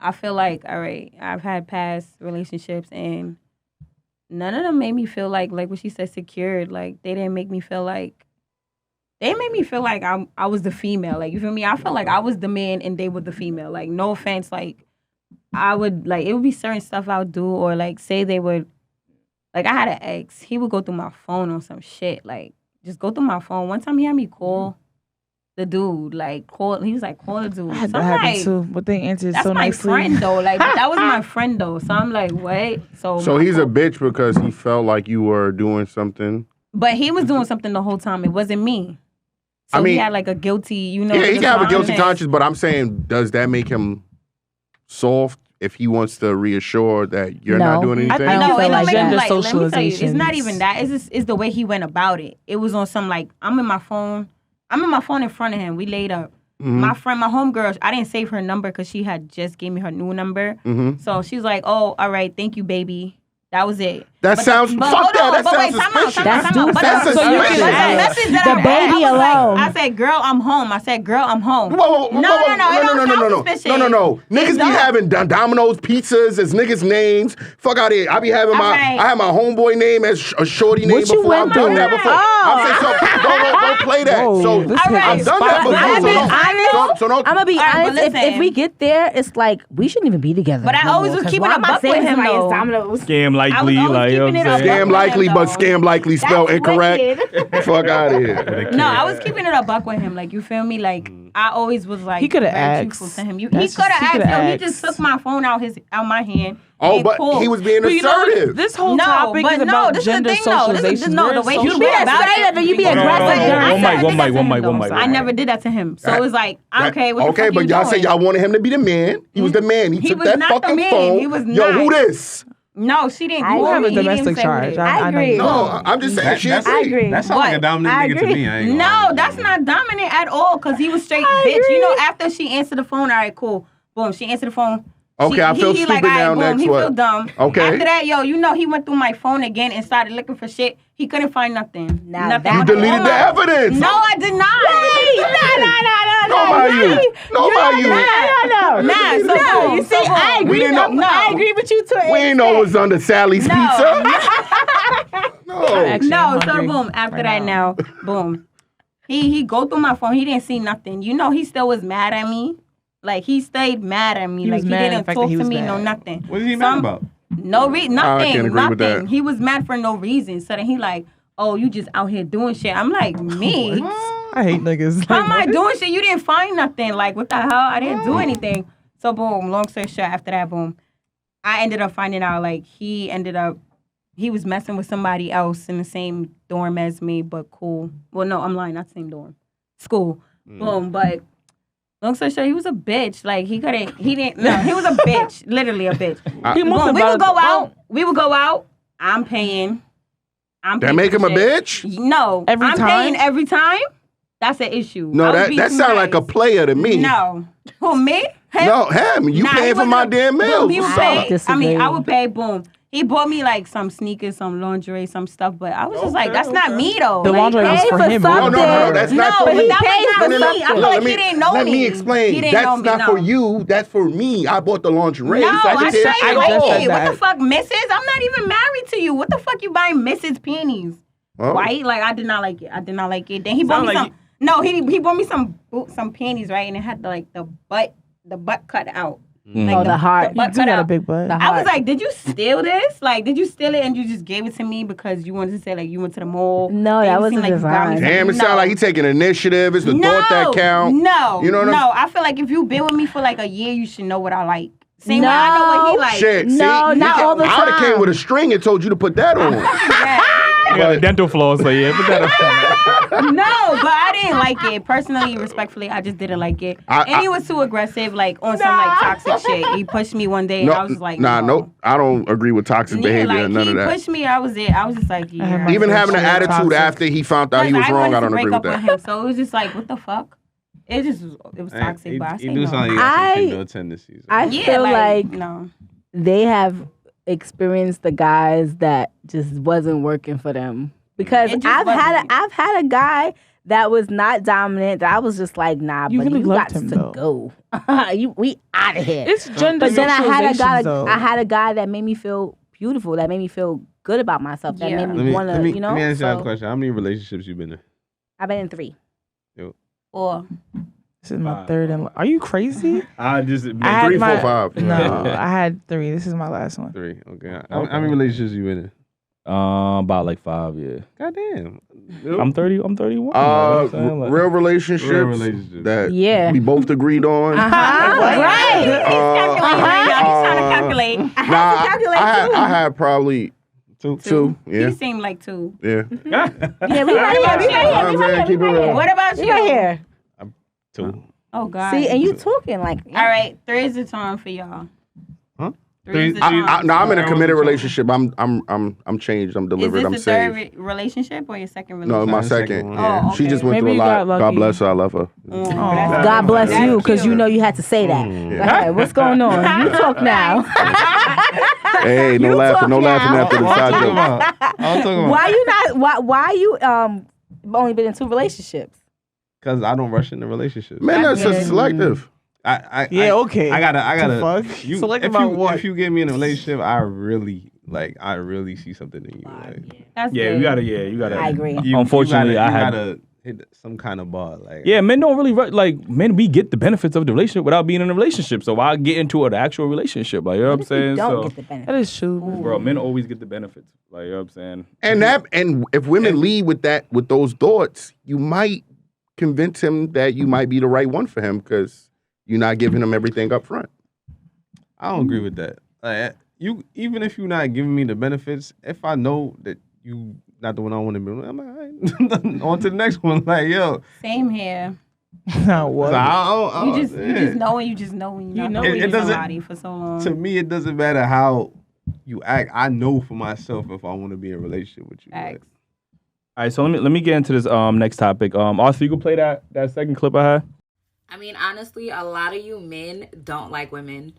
I feel like, all right, I've had past relationships and none of them made me feel like what she said, secured. Like they didn't make me feel like I was the female. Like you feel me? I felt like I was the man and they were the female. Like no offense, like I would like it would be certain stuff I would do or like say they would like I had an ex. He would go through my phone on some shit. Like just go through my phone. One time he had me call the dude, he was like, call the dude. I had that happen too, but they answered so nicely. That's my friend though. Like that was my friend though. So I'm like, what? So he's a bitch because he felt like you were doing something. But he was doing something the whole time. It wasn't me. So he had like a guilty, Yeah, he can have a guilty conscience, but I'm saying, does that make him soft if he wants to reassure that you're not doing anything? I don't feel like gender that. Let me tell you, it's not even that. It's the way he went about it. It was on some like, I'm in my phone in front of him. We laid up. My friend, my homegirl, I didn't save her number because she had just gave me her new number. So she's like, oh, all right, thank you, baby. That was it. That sounds fuck that. That sounds suspicious. That's suspicious. The baby alone. I said, girl, I'm home. No. No. Niggas be having Domino's pizzas as niggas' names. Fuck out of here. I have my homeboy name as a shorty name before. I've done that before. I'm saying so. Don't play that. So I've done that before. I'm gonna be honest. If we get there, it's like we shouldn't even be together. But I always was keeping a buck with him though. Scam likely, like know what I'm saying? Scam likely, but scam likely spelled incorrect. Fuck out of here. No, I was keeping it a buck with him. Like, you feel me? Like, I always was like, He coulda very asked. truthful to him. He That's could have just- he asked. coulda He just asked. took my phone out my hand. Oh, and but pulled. he was being But you know, assertive. this whole No, topic but is no, about this is the gender thing, though. This is- socialization. no, the way We're you so- be Be about assertive and you be Hold on, aggressive. hold on, during one mic, sex. one mic. I never did that to him. So it was like, okay, what the Okay, fuck but you y'all doing? say y'all wanted him to be the man. He was the man. He took was that not the fucking man. phone. He was Yo, who not. this? No, she didn't. I You We'll have a he didn't domestic say charge. who it is. I know agree. you- No, I'm just saying shit. I agree. That sounds like a But dominant I nigga to agree. me. I ain't gonna No, lie. that's not dominant at all. Cause he was straight bitch. You know, after she answered the phone, all right, cool. Boom, she answered the phone. Okay, I feel stupid now, next he what? feel dumb. Okay. After that, yo, you know, he went through my phone again and started looking for shit. He couldn't find nothing. Now nothing. that- You deleted the evidence. No, I did not. No, by you. No, by you. No. Nah, so No, boom, you see, so boom. I agree. We didn't know- No, I agree with you to an We ain't know it was under Sally's pizza. No. Actually, No, I'm so hungry boom. After right that, now, boom. He go through my phone. He didn't see nothing. You know, he still was mad at me. Like, he stayed mad at me. He Like, was he mad at the didn't fact talk that he to was me, mad. no nothing. What is he mad about? No reason, I nothing, can't agree with nothing. that. He was mad for no reason. So then he like, oh, you just out here doing shit. I'm like, me? I hate niggas. How am I doing shit? You didn't find nothing. Like, what the hell? I didn't do anything. So boom, long story short, after that, boom, I ended up finding out like he was messing with somebody else in the same dorm as me, but cool. Well, no, I'm lying, not same dorm. School. Boom, but long story short, he was a bitch. Like he was a bitch. Literally a bitch. Boom, we would go out. I'm paying. That make him a bitch? No. Every I'm time? paying every time. That's an issue. No, I would that be that too sound like a nice. player to me. No. Who, me? Him? No, him. You Nah, he paying for wasn't my a- damn meals. Boom, he would What's pay. up? Disagree. I mean, I would pay. Boom. He bought me like some sneakers, some lingerie, some stuff, but I was just like, that's not me though. The Like, lingerie was pay for for him. something. No, that's no, not for but you. that was No, not me. I feel like he didn't know me. Let me explain. He didn't know That's me, not no. for you. That's for me. I bought the lingerie. No, so I I can said take I it just off. said What that. the fuck, missus? I'm not even married to you. What the fuck you buying missus panties? Oh. White? Like, I did not like it. Then he bought me like some. No, he bought me some panties, right? And it had the butt cut out. Like Oh, the heart. butt You do cut got a out. big butt. The I was heart. like, did you steal this? Like, did you steal it and you just gave it to me because you wanted to say like you went to the mall? No, and that you wasn't seemed like you got me designed. Damn, it something? sound like he taking initiative. It's the thought that count. No, You know what I'm no. I feel like if you've been with me for like a year, you should know what I like. Same way I know what he like. Shit. See, No, you not can- all the I would have time. came with a string and told you to put that on. Yeah. You got a dental floss, so yeah, put that up. No, but I didn't like it. Personally, respectfully, I just didn't like it. And he was too aggressive, like on some like toxic shit. He pushed me one day and I was just like, no, I don't agree with toxic Yeah, behavior like, and none he of that. pushed me. I was it. I was just like, yeah. my Even having an Shit, attitude toxic. after he found out he was Because wrong, I wanted don't to agree break with up that. him, so it was just like, what the fuck? It was toxic, but I He say do no. sound like he got some female tendencies. I Yeah, feel like no. they have experienced the guys that just wasn't working for them. Because It just I've had a guy that was not dominant. That I was just like, nah, You but really you loved got him, to though. go. We out of here. It's gender But then I socialization, had a guy that made me feel beautiful. That made me feel good about myself. That Yeah. made me want to, you know. Let me answer that So, question. How many relationships you been in? I've been in 3. Or This is my third and are you crazy? I just I had 3, 4, my- 5. No, I had 3. This is my last one. 3. Okay. How many relationships you been in? about like 5, yeah. Goddamn. I'm 30. I'm 31. You know what I'm saying? Like- Real relationships Real relationships. that Yeah. we both agreed on. Right. He's trying to calculate. I had probably two. Yeah. He seemed like 2. Yeah. Yeah, we right here. I'm saying, keep it real. What about We you? right here. 2. Oh God. See, and you talking like. All right, 3 is the time for y'all. Huh? 3 is the No, time. I'm in a committed relationship. I'm changed. I'm Is delivered. this I'm the saved. third relationship or your second No, relationship? my Second second. one. Yeah. Oh, She okay. just went Maybe through a you got lot. lucky. God bless her. I love her. God bless That's you, because you cute. know you had to say that. Go ahead. What's going on? You talk now. Hey, no You laughing. talk No laughing now. after the What I'm side talking joke. about? I'm talking about. Why you not? Why you only been in 2 relationships? Because I don't rush into relationships. Men are so Yeah. selective. Yeah, okay. I gotta. The fuck? Selective about what? If you get me in a relationship, I really see something in you. Like, That's Yeah, good. you gotta. Yeah, you gotta. I agree. Unfortunately, you I had. gotta hit some kind of bar. Like, yeah, men don't really like men. We get the benefits of the relationship without being in a relationship. So why get into an actual relationship? Like, you know what I'm saying? Don't So get the benefit. That is true. bro, men always get the benefits. Like, you know what I'm saying? And if women lead with those thoughts, you might convince him that you might be the right one for him because you're not giving him everything up front. I don't agree with that. Like, even if you're not giving me the benefits, if I know that you not the one I want to be, I'm like, all right. On to the next one. Like, yo. Same here. What? So You just know when you know with somebody for so long. To me, it doesn't matter how you act. I know for myself if I want to be in a relationship with you. Like. All right, so let me get into this next topic. Arthur, you can play that second clip I had. I mean, honestly, a lot of you men don't like women.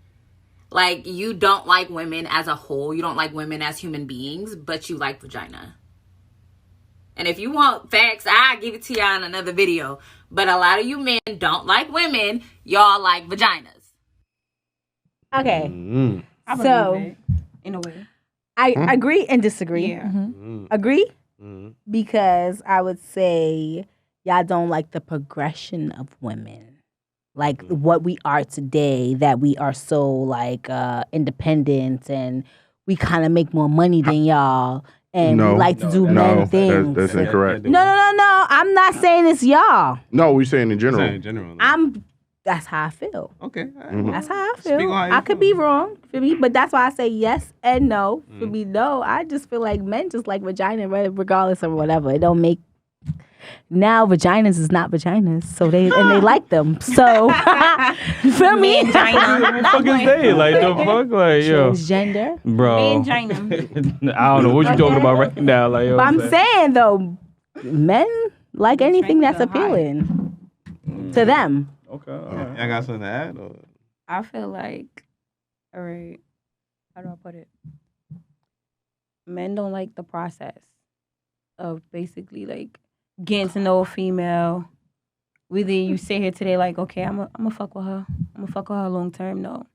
Like, you don't like women as a whole. You don't like women as human beings, but you like vagina. And if you want facts, I'll give it to y'all in another video. But a lot of you men don't like women. Y'all like vaginas. Okay. I so, believe it, in a way. I agree and disagree. Yeah. Agree? Because I would say y'all don't like the progression of women. Like what we are today, that we are so like independent and we kind of make more money than y'all and we like to do men things. That's incorrect. No. I'm not saying it's y'all. No, we're saying in general. That's how I feel. Okay. That's how I feel. I could be wrong for me, but that's why I say yes and no. For me, no. I just feel like men just like vagina regardless of whatever. It don't make. Now vaginas is not vaginas, so they like them. So you feel me? What the fuck is they? Like the fuck, like yo, transgender, bro. I don't know what you talking about right now. Like, but I'm saying though, men like anything that's appealing to them. Okay, all right. I got something to add. Or? I feel like, all right, how do I put it? Men don't like the process of basically like getting to know a female. Whether you sit here today like, okay, I'm gonna fuck with her. I'm gonna fuck with her long term. No.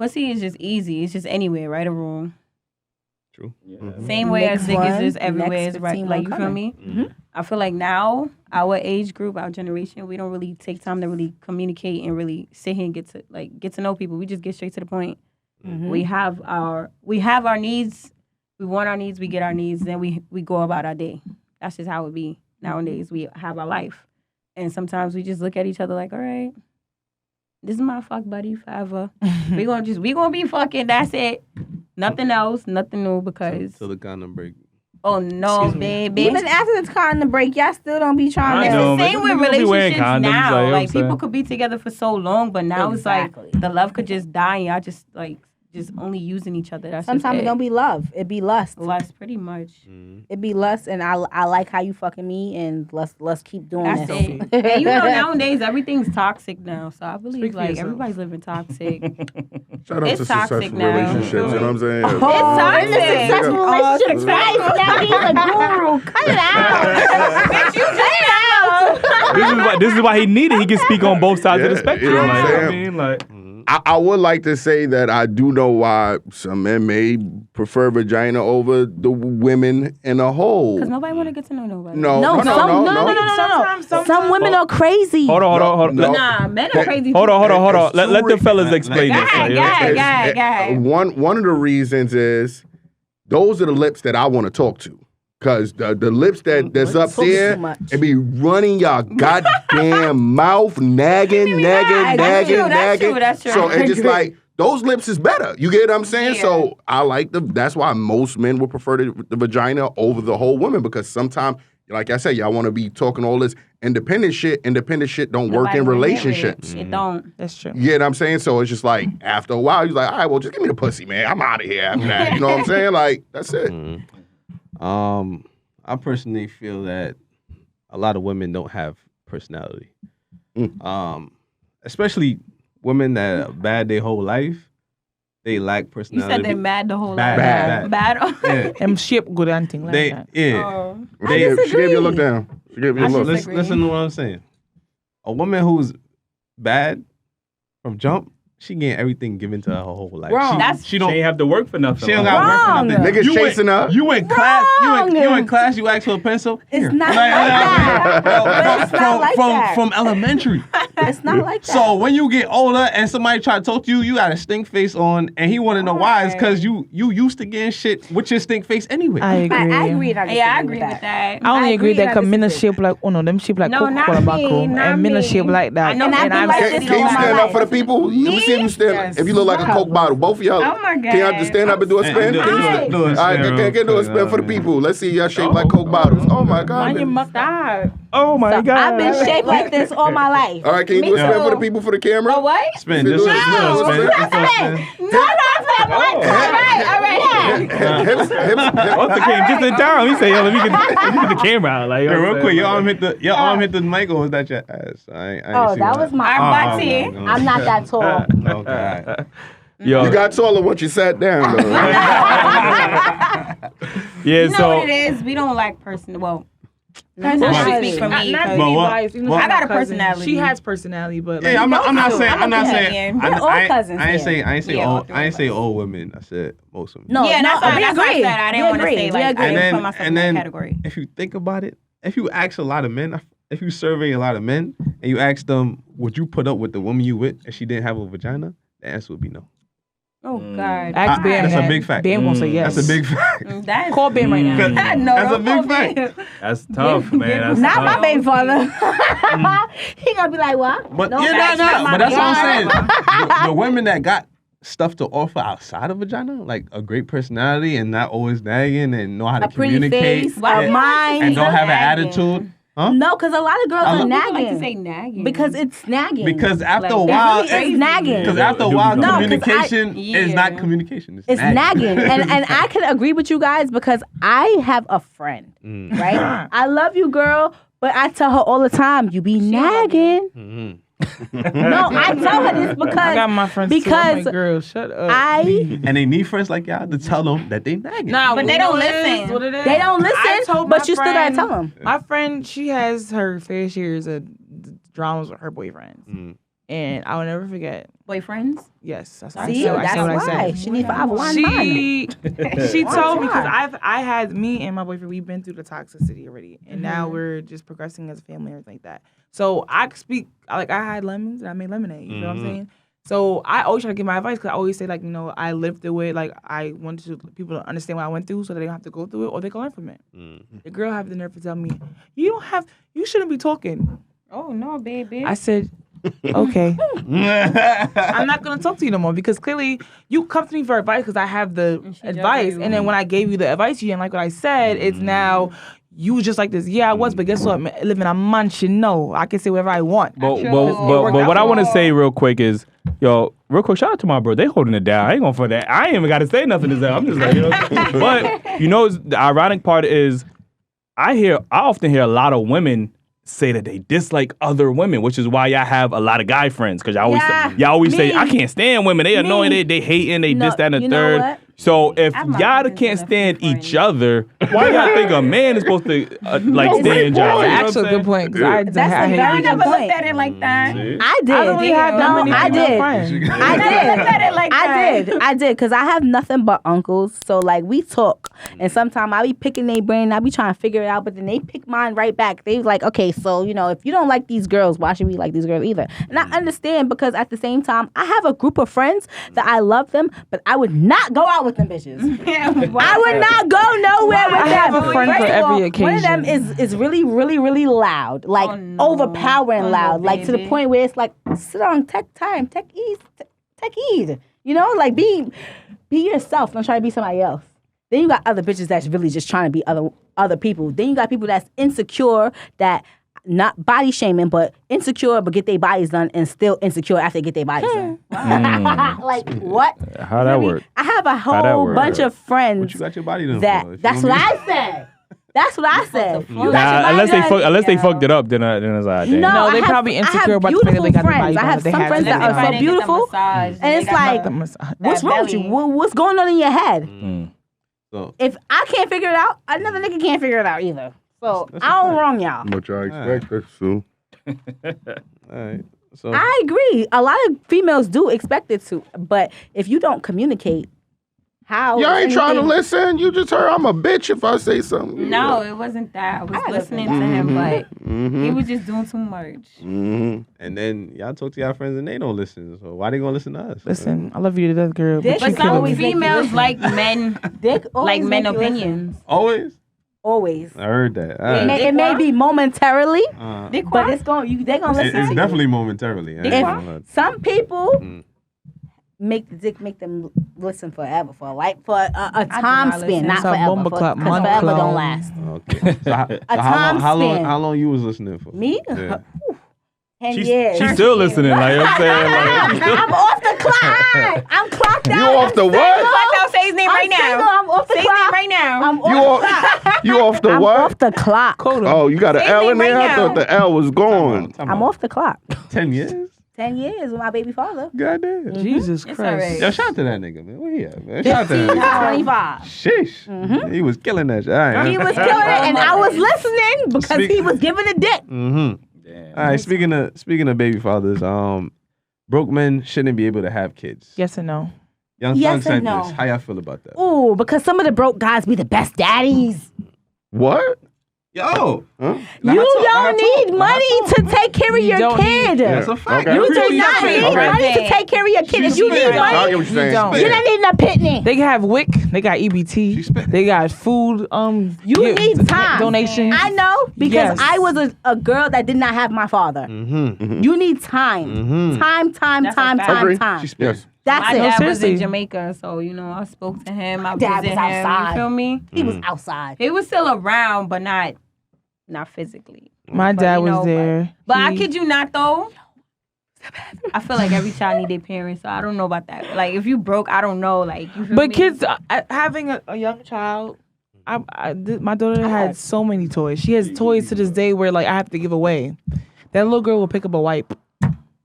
Pussy is just easy. It's just anywhere, right or wrong. True. Yeah. Same way as dick is just everywhere. Is right. Like, you feel me? Mm-hmm. I feel like now, our age group, our generation, we don't really take time to really communicate and really sit here and get to know people. We just get straight to the point. Mm-hmm. We have our needs. We want our needs. We get our needs. Then we go about our day. That's just how it be nowadays. We have our life. And sometimes we just look at each other like, all right, this is my fuck buddy forever. we gonna be fucking, that's it. Nothing else, nothing new because. Till the condom break. Oh no, baby. Even after the condom break, y'all still don't be trying to. It's the same with relationships now. Like, people saying. Could be together for so long, but now it's like the love could just die and y'all just like just only using each other. That's sometimes it don't be love. It be lust. Lust, pretty much. It be lust, and I like how you fucking me, and let's keep doing That's this. it. And you know nowadays everything's toxic now, so I believe like everybody's living toxic. Shout out It's to toxic successful now. relationships. You know what I'm saying? It's toxic. Successful relationships. Right now he's a guru. Cut it out. Bitch, you cut it out. This is why he needed. He can speak on both sides of the spectrum. You know what I'm like, saying? I mean, like. I would like to say that I do know why some men may prefer vagina over the women in a whole. Because nobody want to get to know nobody. No. Some women are crazy. Hold on. Nah, men are crazy. Hold on. Let the fellas explain this. Go ahead. One of the reasons is those are the lips that I want to talk to. Cause the lips that's up there, it be running y'all goddamn mouth, nagging. That's true. So it's just like those lips is better. You get what I'm saying? Yeah. So I like that's why most men would prefer the vagina over the whole woman, because sometimes, like I said, y'all want to be talking all this independent shit. Independent shit don't work in relationships. It don't. That's true. You get what I'm saying? So it's just like after a while, you're like, all right, well, just give me the pussy, man. I'm out of here after that. You know what I'm saying? Like, that's it. I personally feel that a lot of women don't have personality. Especially women that are bad their whole life. They lack personality. You said they're mad the whole life. Bad. Them ship good hunting like that. Yeah. She gave you a look down. She gave you a look. Listen to what I'm saying. A woman who's bad from jump she getting everything given to her whole life. Wrong. She don't have to work for nothing. She don't got work for nothing. Niggas chasing her. You in class. You in class. You ask for a pencil. It's not like that. It's not like that. From elementary. It's not like that. So when you get older and somebody try to talk to you, you got a stink face on, and he want to know why. It's because you used to getting shit with your stink face anyway. I agree. I agree with that. I only agree that because men are shaped like, them shaped like Coca-Cola and men are shaped like that. And I'm can you stand up for the people? Let me see if you stand. Yes. If you look like a Coke bottle, both of y'all. Oh my God. Can y'all just stand up and do a spin? Do a All right, can do a spin for the people. Let's see y'all shaped like Coke bottles. Oh my God. Oh my God. I've been shaped like this all my life. All right, can you do a spin for the people for the camera? Oh, what? Spin. Just spin. No, all right. Once the came just in time, he said, "Yo, let me get the camera out." Like, real quick, your arm hit the mic, or was that your ass? Oh, that was my arm. I'm not that tall. Okay. Yo, you got taller once you sat down, though. Yeah, you know what it is? We don't like personality. Speak for me. Not I got a personality. She has personality, but yeah, I'm not saying. I ain't say all women. I said most women. No, that's why I said I didn't want to say like I and didn't then, put myself and in then, that category. If you think about it, if you ask a lot of men, if you survey a lot of men and you ask them, would you put up with the woman you with if she didn't have a vagina? The answer would be no. Oh God! Ask Bam. That's a big fact. Bam gonna say yes. That's a big fact. Call Bam right now. No, That's a big fact. That's tough, man. That's Not tough. my baby father. He gonna be like, what? But No, yeah, that's but that's what I'm saying. The women that got stuff to offer outside of vagina, like a great personality and not always nagging and know how to communicate, mind, and don't have an attitude. Huh? No, because a lot of girls are nagging. Like to say nagging Because it's nagging. Because after a It while, really is nagging. Because after a while, No, 'cause communication is not communication. It's nagging. and I can agree with you guys because I have a friend, right? I love you, girl, but I tell her all the time, you be nagging. Mm-hmm. No, I tell her this because I got my friends because too. Girl, shut up. And they need friends like y'all to tell them that they nagging. Nah, but they don't listen. What it is? They don't listen, but you still gotta tell them. My friend, she has her fair shares of dramas with her boyfriends. And I will never forget. Boyfriends? Yes. That's See, that's why. She needs forever one She told me, because I had me and my boyfriend, we've been through the toxicity already. And now we're just progressing as a family and everything like that. So I speak, like I had lemons and I made lemonade. You know what I'm saying? So I always try to give my advice because I always say, like, you know, I lived through it. Like, I wanted people to understand what I went through so that they don't have to go through it or they can learn from it. The girl had the nerve to tell me, you shouldn't be talking. Oh, no, baby. I said, okay. I'm not going to talk to you no more because clearly you come to me for advice because I have the advice. And then when I gave you the advice, you didn't like what I said. It's now you just like this. Yeah, I was, but guess what? I live in a mansion. No, I can say whatever I want. But what I want to say real quick is, yo, real quick, shout out to my bro. They holding it down. I ain't going for that. I ain't even got to say nothing to them. I'm just like, you know. But, you know, the ironic part is I often hear a lot of women say that they dislike other women, which is why y'all have a lot of guy friends. Because y'all always say, I can't stand women. They annoying, they hating, they this, that, and the third. So if y'all can't stand each other, why y'all think a man is supposed to stand y'all? That's actually a good point. I never looked at it like that. I did. I don't really have that many friends. I did. Because I have nothing but uncles. So, like, we talk. And sometimes I be picking their brain. I be trying to figure it out. But then they pick mine right back. They like, okay, so, you know, if you don't like these girls, why should we like these girls either? And I understand because at the same time, I have a group of friends that I love them, but I would not go out with them bitches. I would not go nowhere with them. I have a friend for every occasion. One of them is really, really, really loud. Like, overpowering loud. Like, to the point where it's like, sit down, take time, take ease. You know, like, be yourself. Don't try to be somebody else. Then you got other bitches that's really just trying to be other people. Then you got people that's insecure, that not body shaming, but insecure, but get their bodies done and still insecure after they get their bodies done. Like, what? How that work? I have a whole bunch of friends. What you got your body done for? That's what I said. That's what I said. Unless they fucked it up, then it's all right. No, they probably insecure about the fact that they got their body done. I have some friends that are so beautiful, and it's like, what's wrong with you? What's going on in your head? So if I can't figure it out, another nigga can't figure it out either. So I don't wrong y'all. What y'all expect, so. All right. So I agree. A lot of females do expect it to, but if you don't communicate, how? Y'all ain't trying to listen. You just heard I'm a bitch if I say something. No, it wasn't that. I was listening to him, but he was just doing too much. And then y'all talk to y'all friends and they don't listen. So why they gonna listen to us? Listen, I love you to death, girl. Dick But is some always females like men, Dick like always men make you listen. opinions. Always. Always. I heard that. All It right. may, it may be momentarily, Dick but walk? it's going. They're gonna listen. It's to definitely momentarily. I ain't If gonna lie. some people make the dick make them listen forever for a time not span, listen. not It's a forever. bomba clap, Because man forever clap. don't last. Okay. So A time span. how long you was listening for? Me? Yeah. 10 years. She's still listening. Like I'm saying, like I'm off the clock. I'm clocked out. You off the what? Clock out, say his name right now. Single, I'm off the Say his name clock. right now. I'm You off, off, you off the I'm what? off the clock. Oh, you got an Say L it in there? right I thought now. the L was gone. I'm off the clock. 10 years? 10 years with my baby father. Goddamn. Jesus It's Christ. all right. Yo, shout out to that nigga, man. Where he at, man? Shout out to 15 that to nigga. 25. Sheesh. He was killing that shit. All right. He was killing it, and I was listening because he was giving a dick. All right. Speaking of baby fathers, broke men shouldn't be able to have kids. Yes and no. Young Yes Thug and said no. this. How y'all feel about that? Ooh, because some of the broke guys be the best daddies. What? Yo. Huh? You don't need money to take care of your don't kid. That's a fact. Okay. You do Appreciate not that. need Okay. money to take care of your kid. If you need I money, get what you're saying. don't. you don't need no pitney. They have WIC. They got EBT. spit. They got food. You need time. Donations. I know because Yes. I was a girl that did not have my father. You need time. Time, That's a fact. Agree. time. Yes. That's My it. dad was seriously. in Jamaica, so I spoke to him. I Dad visited was him. outside. You feel me? He was outside. He was still around, but not physically. My But, dad you was know, there. But I kid you not, though. I feel like every child need their parents, so I don't know about that. Like, if you broke, I don't know. Like, you feel But me? kids, having a young child, my daughter had so many toys. She has toys to this day where like I have to give away. That little girl will pick up a wipe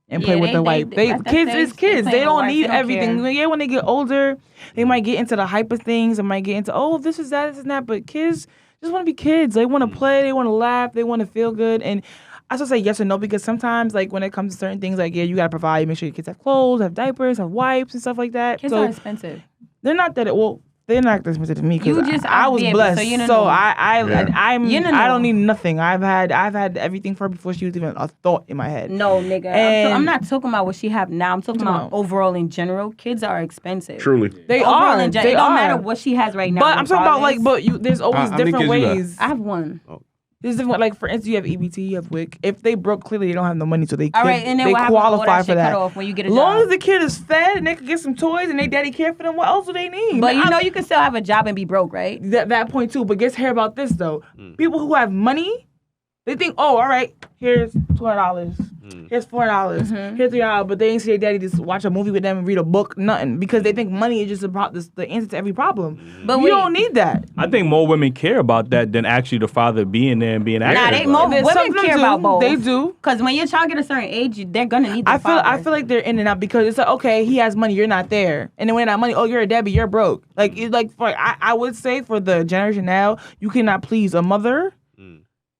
and play with the wipe. that's Kids they- is kids. they They play don't with need wipes, they don't everything. care. Yeah, when they get older, they might get into the hyper things. They might get into this is that, this is that. But kids just want to be kids. They want to play. They want to laugh. They want to feel good. And I still say yes or no because sometimes like when it comes to certain things, like you gotta provide. Make sure your kids have clothes, have diapers, have wipes and stuff like that. Kids so are expensive. they're not that. They're not that expensive to me because You just I was yeah, blessed. so you don't So know. I'm You don't I know. don't need nothing. I've had everything for her before she was even a thought in my head. No, nigga. And- I'm not talking about what she have now. I'm talking about overall in general. Kids are expensive. Truly. They Overall are. in general. They It don't are. matter what she has right now. But I'm talking about like, regardless. there's always How many different kids you got? ways. I have one. There's different, like for instance, you have EBT, you have WIC. If they broke, clearly they don't have no money, so they All right, and then they what happens when all qualify that for shit that. cut off when you get a As long job? as the kid is fed and they can get some toys and they daddy care for them, what else do they need? But you know you can still have a job and be broke, right? That point too. But guess here about this though. People who have money, they think, oh, all right, here's $200, here's $4, here's $3, but they ain't see their daddy just watch a movie with them and read a book, nothing, because they think money is just the answer to every problem. But you don't need that. I think more women care about that than actually the father being there and being active. Nah, they about more it. Some women of them care do. about both. They do. Because when your child get a certain age, they're gonna need. I feel like they're in and out because it's like, okay, he has money, you're not there, and then when that money, oh, you're a Debbie, you're broke. Like it's like I would say for the generation now, you cannot please a mother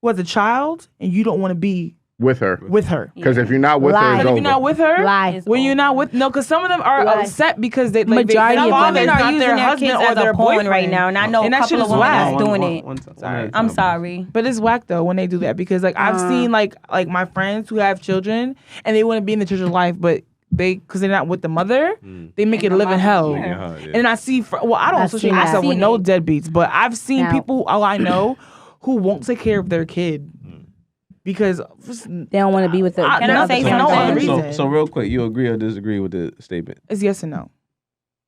who has a child and you don't want to be With her. with her. Because if you're not with Lie. her, But it's if over. you're not with her, Lie. when you're not with because some of them are Lie. upset because they Majority their of father women is are not using their their husband kids or as a their pawn boyfriend right now, and I know And a that shit couple is of women whack. that's doing it. Sorry. I'm sorry. But it's whack though when they do that because like I've seen like my friends who have children and they want to be in the children's life, but because they're not with the mother, they make it live in hell. Yeah. And I see, I don't I've associate seen that. myself I've with seen no it. deadbeats, but I've seen Now- people I know who won't take care of their kid because They don't want to be with the. Can I say for no other something? reason. So real quick, you agree or disagree with the statement? It's yes and no.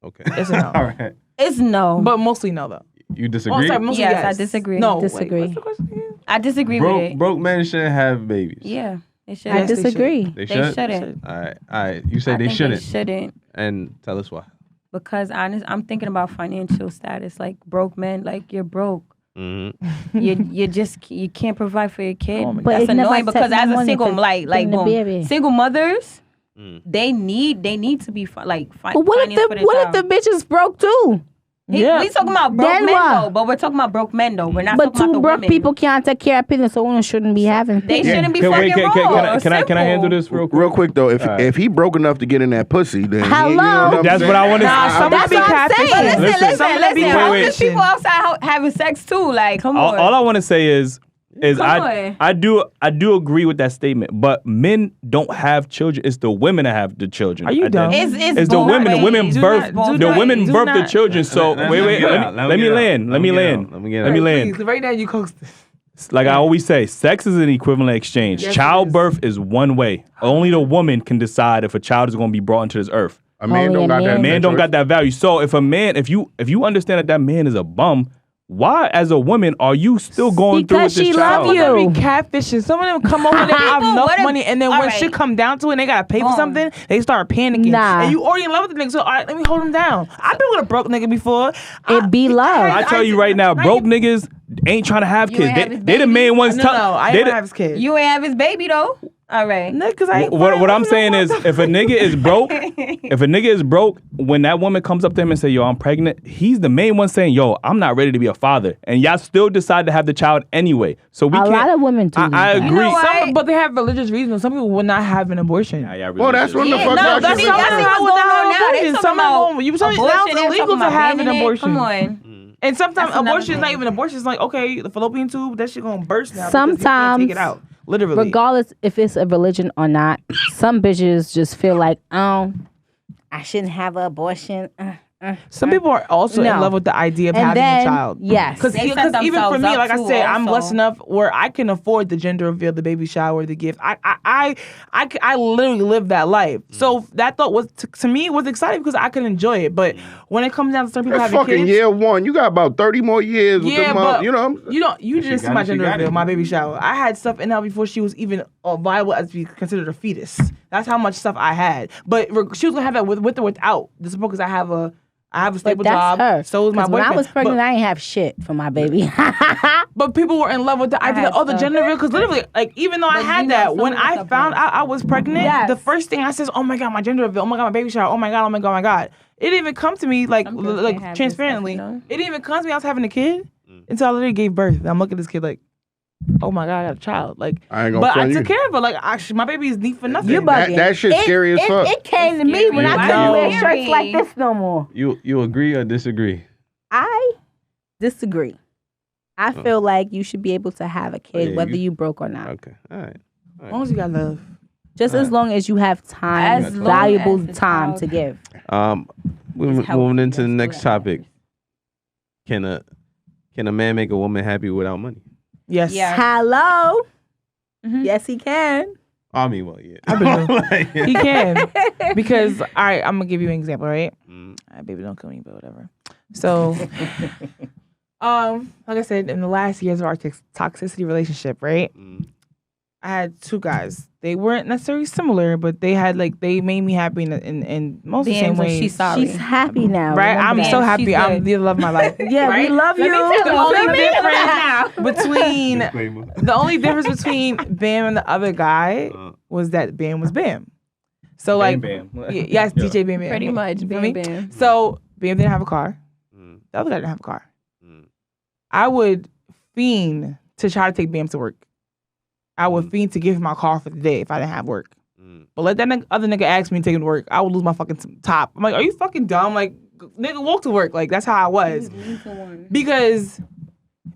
Okay. Yes and no. All right. It's no. But mostly no though. You disagree? Sorry, mostly Yes, yes. I disagree. No, Disagree. Wait, what's the question again? I disagree with it. broke men shouldn't have babies. Yeah, they should. I Yes, they disagree. They They should. shouldn't. All right. You say I they think shouldn't, They shouldn't. and tell us why. Because I'm thinking about financial status. Like broke men, like you're broke. Mm-hmm. You can't provide for your kid. Oh my But That's it's never annoying because take as no a money single to like bring the boom, baby. single mothers, they need to be But what if financed for their the child. bitch is broke too? We talking about broke men though, but we're talking about broke men though. We're not talking about the women. But two broke people can't take care of business, so women shouldn't be having. They shouldn't be fucking wrong. Can I handle this real quick though? If he broke enough to get in that pussy, then hello. That's what I want to say. That's what I'm saying. Listen. There's people outside having sex too. Like, come on. All I want to say is I do agree with that statement, but men don't have children. It's the women that have the children. Are you dumb? It's the women. The women birth the children. So wait. Let me land. Please, right now you coast. Like I always say, sex is an equivalent exchange. Yes, Childbirth is one way. Only the woman can decide if a child is going to be brought into this earth. A man don't got that. Man don't got that value. So if you understand that man is a bum, why, as a woman, are you still going through with this child? Because she love you. Be catfishing. Some of them come over and they have enough money, and then when shit come down to it, and they gotta pay for something, they start panicking. Nah. And you already in love with the nigga, so all right, let me hold him down. I've been with a broke nigga before. It be love. I tell you right now, broke niggas ain't trying to have kids. They the main ones. No, I ain't have his kid. You ain't have his baby though. All right. No, because I. What I'm saying is, if a nigga is broke, when that woman comes up to him and say, "Yo, I'm pregnant," he's the main one saying, "Yo, I'm not ready to be a father," and y'all still decide to have the child anyway. So we can't. A lot of women do. I agree. You know but they have religious reasons. Some people would not have an abortion. Well, that's what the fuck y'all that's should what's going on now. You tell me now it's illegal to have an abortion. Come on. And sometimes abortion is not even abortion. It's like, okay, the fallopian tube, that shit gonna burst now. Sometimes take it out. Literally. Regardless if it's a religion or not, some bitches just feel like, oh, I shouldn't have an abortion. Some people are also in love with the idea of having a child. Yes. Because even for me, like I said, I'm blessed enough where I can afford the gender reveal, the baby shower, the gift. I literally live that life. So that thought was, to me, was exciting because I could enjoy it. But when it comes down to certain people having fucking kids. year one. You got about 30 more years with them, but you know. You didn't see my gender reveal, my baby shower. I had stuff in there before she was even viable as be considered a fetus. That's how much stuff I had. But she was going to have that with or without. Just because I have a stable job. Her. So is my boyfriend. When I was pregnant, I ain't have shit for my baby. But people were in love with the idea of the gender reveal because literally, like, even though I had that, when I found out I was pregnant, the first thing I said, "Oh my god, my gender reveal! Oh my god, my baby shower! Oh my god, oh my god, oh my god!" It didn't even come to me like transparently. Stuff, It didn't even come to me. I was having a kid until I literally gave birth. I'm looking at this kid like, oh my god, I got a child. Like, I took care of her. Like, my baby is neat for nothing. You bugging. That shit's scary as fuck. It came to me when I couldn't wear shirts like this no more. You agree or disagree? I disagree. I feel like you should be able to have a kid whether you broke or not. Okay, all right. As long as you got love. Just as long as you have time, valuable time to give. Moving into the next topic. Can a man make a woman happy without money? Yes. Hello. Mm-hmm. Yes, he can. I mean, well, yeah. He can. Because, all right, I'm going to give you an example, right? All right, baby, don't kill me, but whatever. So, like I said, in the last years of our toxicity relationship, right? I had two guys. They weren't necessarily similar, but they made me happy in most of the same ways. She's happy now. Right? I'm so happy. I'm the love of my life. Yeah, right? we love you. The only difference between Bam and the other guy was that Bam was Bam. So like, Bam. Yes, DJ Bam Bam. Pretty much, Bam Bam. So Bam didn't have a car. The other guy didn't have a car. I would fiend to try to take Bam to work. I would fiend to give him my car for the day if I didn't have work. But let that other nigga ask me to take him to work, I would lose my fucking top. I'm like, are you fucking dumb? Like, nigga, walk to work. Like, that's how I was. Because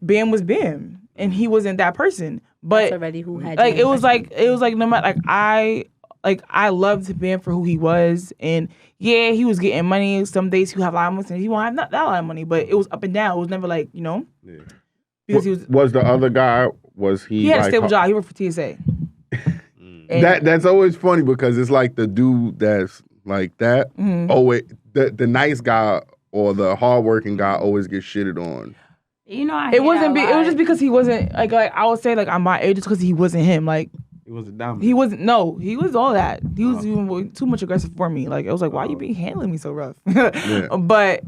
Bam was Bam, and he wasn't that person. But that's already who had like, it was like no matter I loved Bam for who he was, and yeah, he was getting money. Some days he would have a lot of money, and he won't have not that lot of money. But it was up and down. It was never like, you know. Yeah. Because was the other guy? Was he? He had a stable job. He worked for TSA. That's always funny because it's like the dude that's like that. Always the nice guy or the hardworking guy always gets shitted on. You know, it wasn't. It was just because he wasn't like I would say like I'm my age just because he wasn't him. Like he wasn't dominant. He wasn't. No, he was all that. He was even too much aggressive for me. Like it was like, why you being handling me so rough? But.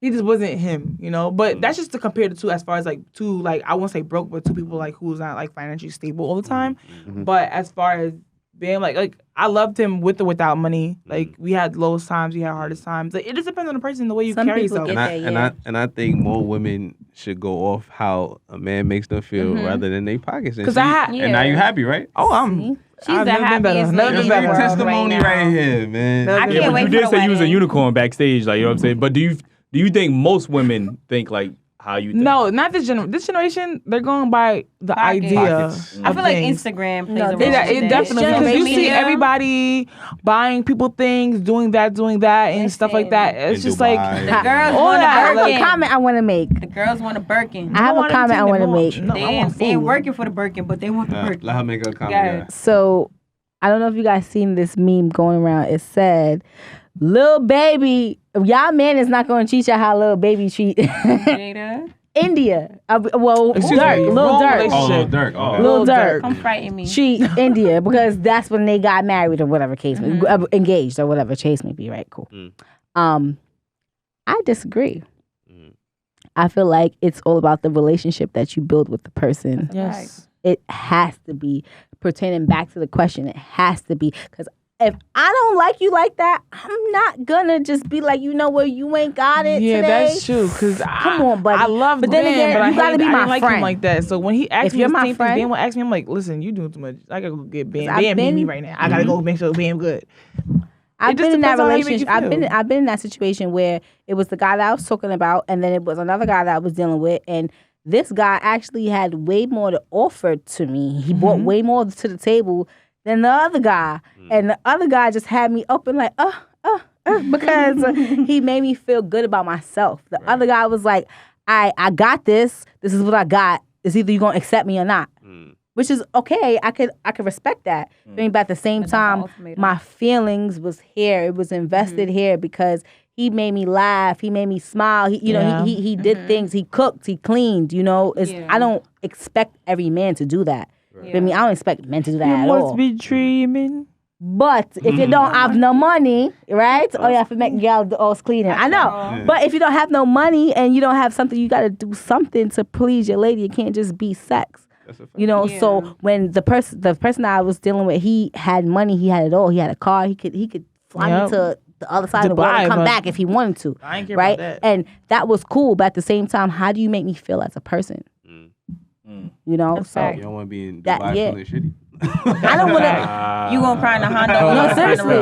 He just wasn't him, you know. But that's just to compare the two, as far as like two, like I won't say broke, but two people like who's not like financially stable all the time. But as far as being like I loved him with or without money. Like we had lowest times, we had hardest times. Like, it just depends on the person, the way you carry yourself. And I think more women should go off how a man makes them feel rather than their pockets. And now you happy, right? Oh, She's the happiest lady in the world testimony right here, man. I can't wait you did say you was a unicorn backstage, like, you know what I'm saying? But do you think most women think like how you think? No, not this generation. This generation, they're going by the idea. I feel like Instagram plays a role. It definitely, because you see everybody buying people things, doing that, and stuff like that. It's just like the girls want a Birkin. Comment I want to make. The girls want a Birkin. I have a comment I want to make. They ain't working for the Birkin, but they want the Birkin. Let her make a comment. So I don't know if you guys seen this meme going around. It said, "Lil Baby, y'all man is not going to treat y'all how Lil Baby treat India." Lil Durk. Lil Durk. Come frighten me. Treat India because that's when they got married or whatever case may be, engaged or whatever case may be. Right? Cool. I disagree. I feel like it's all about the relationship that you build with the person. Yes. It has to be, pertaining back to the question, it has to be, because if I don't like you like that, I'm not gonna just be like, you know what, you ain't got it today. That's true. Cause come on, buddy. I love but then again, but you gotta be my like friend. Him like that. So when he asked if me, you're my friend, Ben will ask me, I'm like, listen, you doing too much. I gotta go get Ben. Ben beat me right now. I gotta go make sure Ben good. I've been in that relationship. I've been in that situation where it was the guy that I was talking about, and then it was another guy that I was dealing with, and this guy actually had way more to offer to me. He brought way more to the table than the other guy. And the other guy just had me open like, because he made me feel good about myself. The other guy was like, I got this. This is what I got. It's either you're going to accept me or not. Which is okay. I could respect that. But at the same time, my feelings was here. It was invested here because he made me laugh. He made me smile. He did things. He cooked. He cleaned. I don't expect every man to do that. Right. I mean, I don't expect men to do that at all. You must be dreaming. But if you don't have no money, right? Oh, you have to make y'all do all cleaning. I know. Yeah. But if you don't have no money and you don't have something, you got to do something to please your lady. It can't just be sex. So when the person I was dealing with, he had money, he had it all. He had a car. He could fly me to the other side of the world and come back if he wanted to. I ain't care right? about that. And that was cool. But at the same time, how do you make me feel as a person? That's so fact. You don't want to be in Dubai feeling shitty. I don't want to. You gonna cry in the Honda? No, seriously.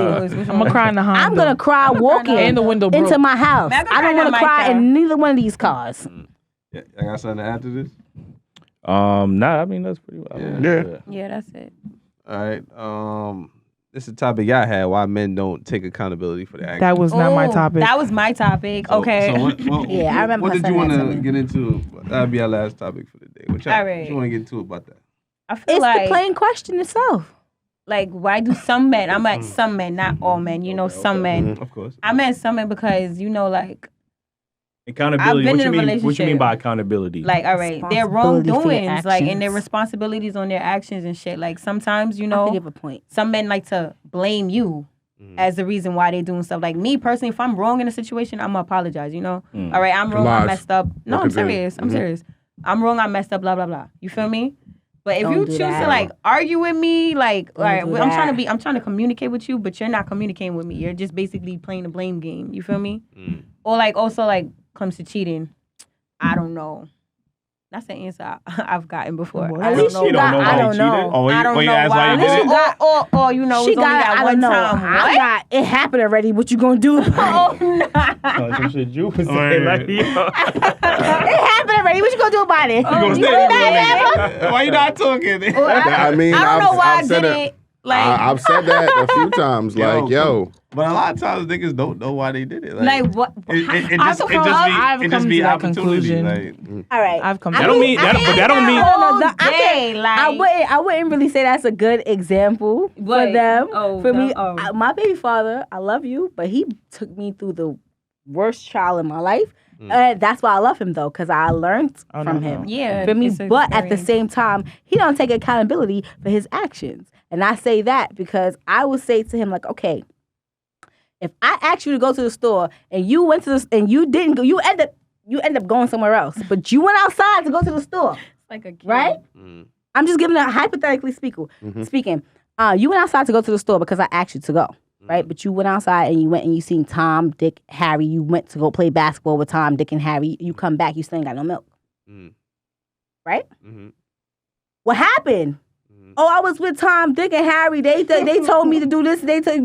I'm gonna cry in the Honda. I'm gonna cry walking and the window into my house. I don't want to cry in neither one of these cars. Yeah, I got something to add to this. Nah, I mean that's pretty well. Yeah, that's it. All right. This is a topic y'all had. Why men don't take accountability for their actions. That was not my topic. That was my topic. Okay. I remember. What did you want to get into? That'll be our last topic for the day. What you want to get into about that? I feel it's like the plain question itself. Like, why do some men? I'm at some men, not all men. Some men. Of course. I'm at some men because like. Accountability. What you mean by accountability? Like, all right, their wrongdoings, like, and their responsibilities on their actions and shit. Like, sometimes, I can give a point. Some men like to blame you as the reason why they're doing stuff. Like me personally, if I'm wrong in a situation, I'm gonna apologize. All right, I'm wrong. I messed up. No, I'm serious. I'm serious. I'm wrong. I messed up. Blah blah blah. You feel me? But if you choose to like argue with me, like, all right, I'm trying to communicate with you, but you're not communicating with me. You're just basically playing the blame game. You feel me? Or like also like. Comes to cheating, I don't know. That's the answer I've gotten before. At least you got. I don't know. I don't know why. Or she got. I don't know. I got. It happened already. What you gonna do? It happened already. What you gonna do about it? Why you not talking? I mean, I don't know why I did it. Like I've said that a few times. But a lot of times niggas don't know why they did it. Like what? It just be opportunity. Like, all right, I've come. That don't mean. I wouldn't really say that's a good example for them. For me, my baby father, I love you, but he took me through the worst trial in my life. That's why I love him though, because I learned from him. Yeah, for me. But at the same time, he don't take accountability for his actions, and I say that because I would say to him like, okay. If I asked you to go to the store and you went to and you didn't go, you end up going somewhere else. But you went outside to go to the store. Like a kid. Right? I'm just giving a hypothetically speaking. You went outside to go to the store because I asked you to go, right? But you went outside and you went and you seen Tom, Dick, Harry. You went to go play basketball with Tom, Dick, and Harry. You come back, you still ain't got no milk. Right? What happened? Oh, I was with Tom, Dick, and Harry. They told me to do this.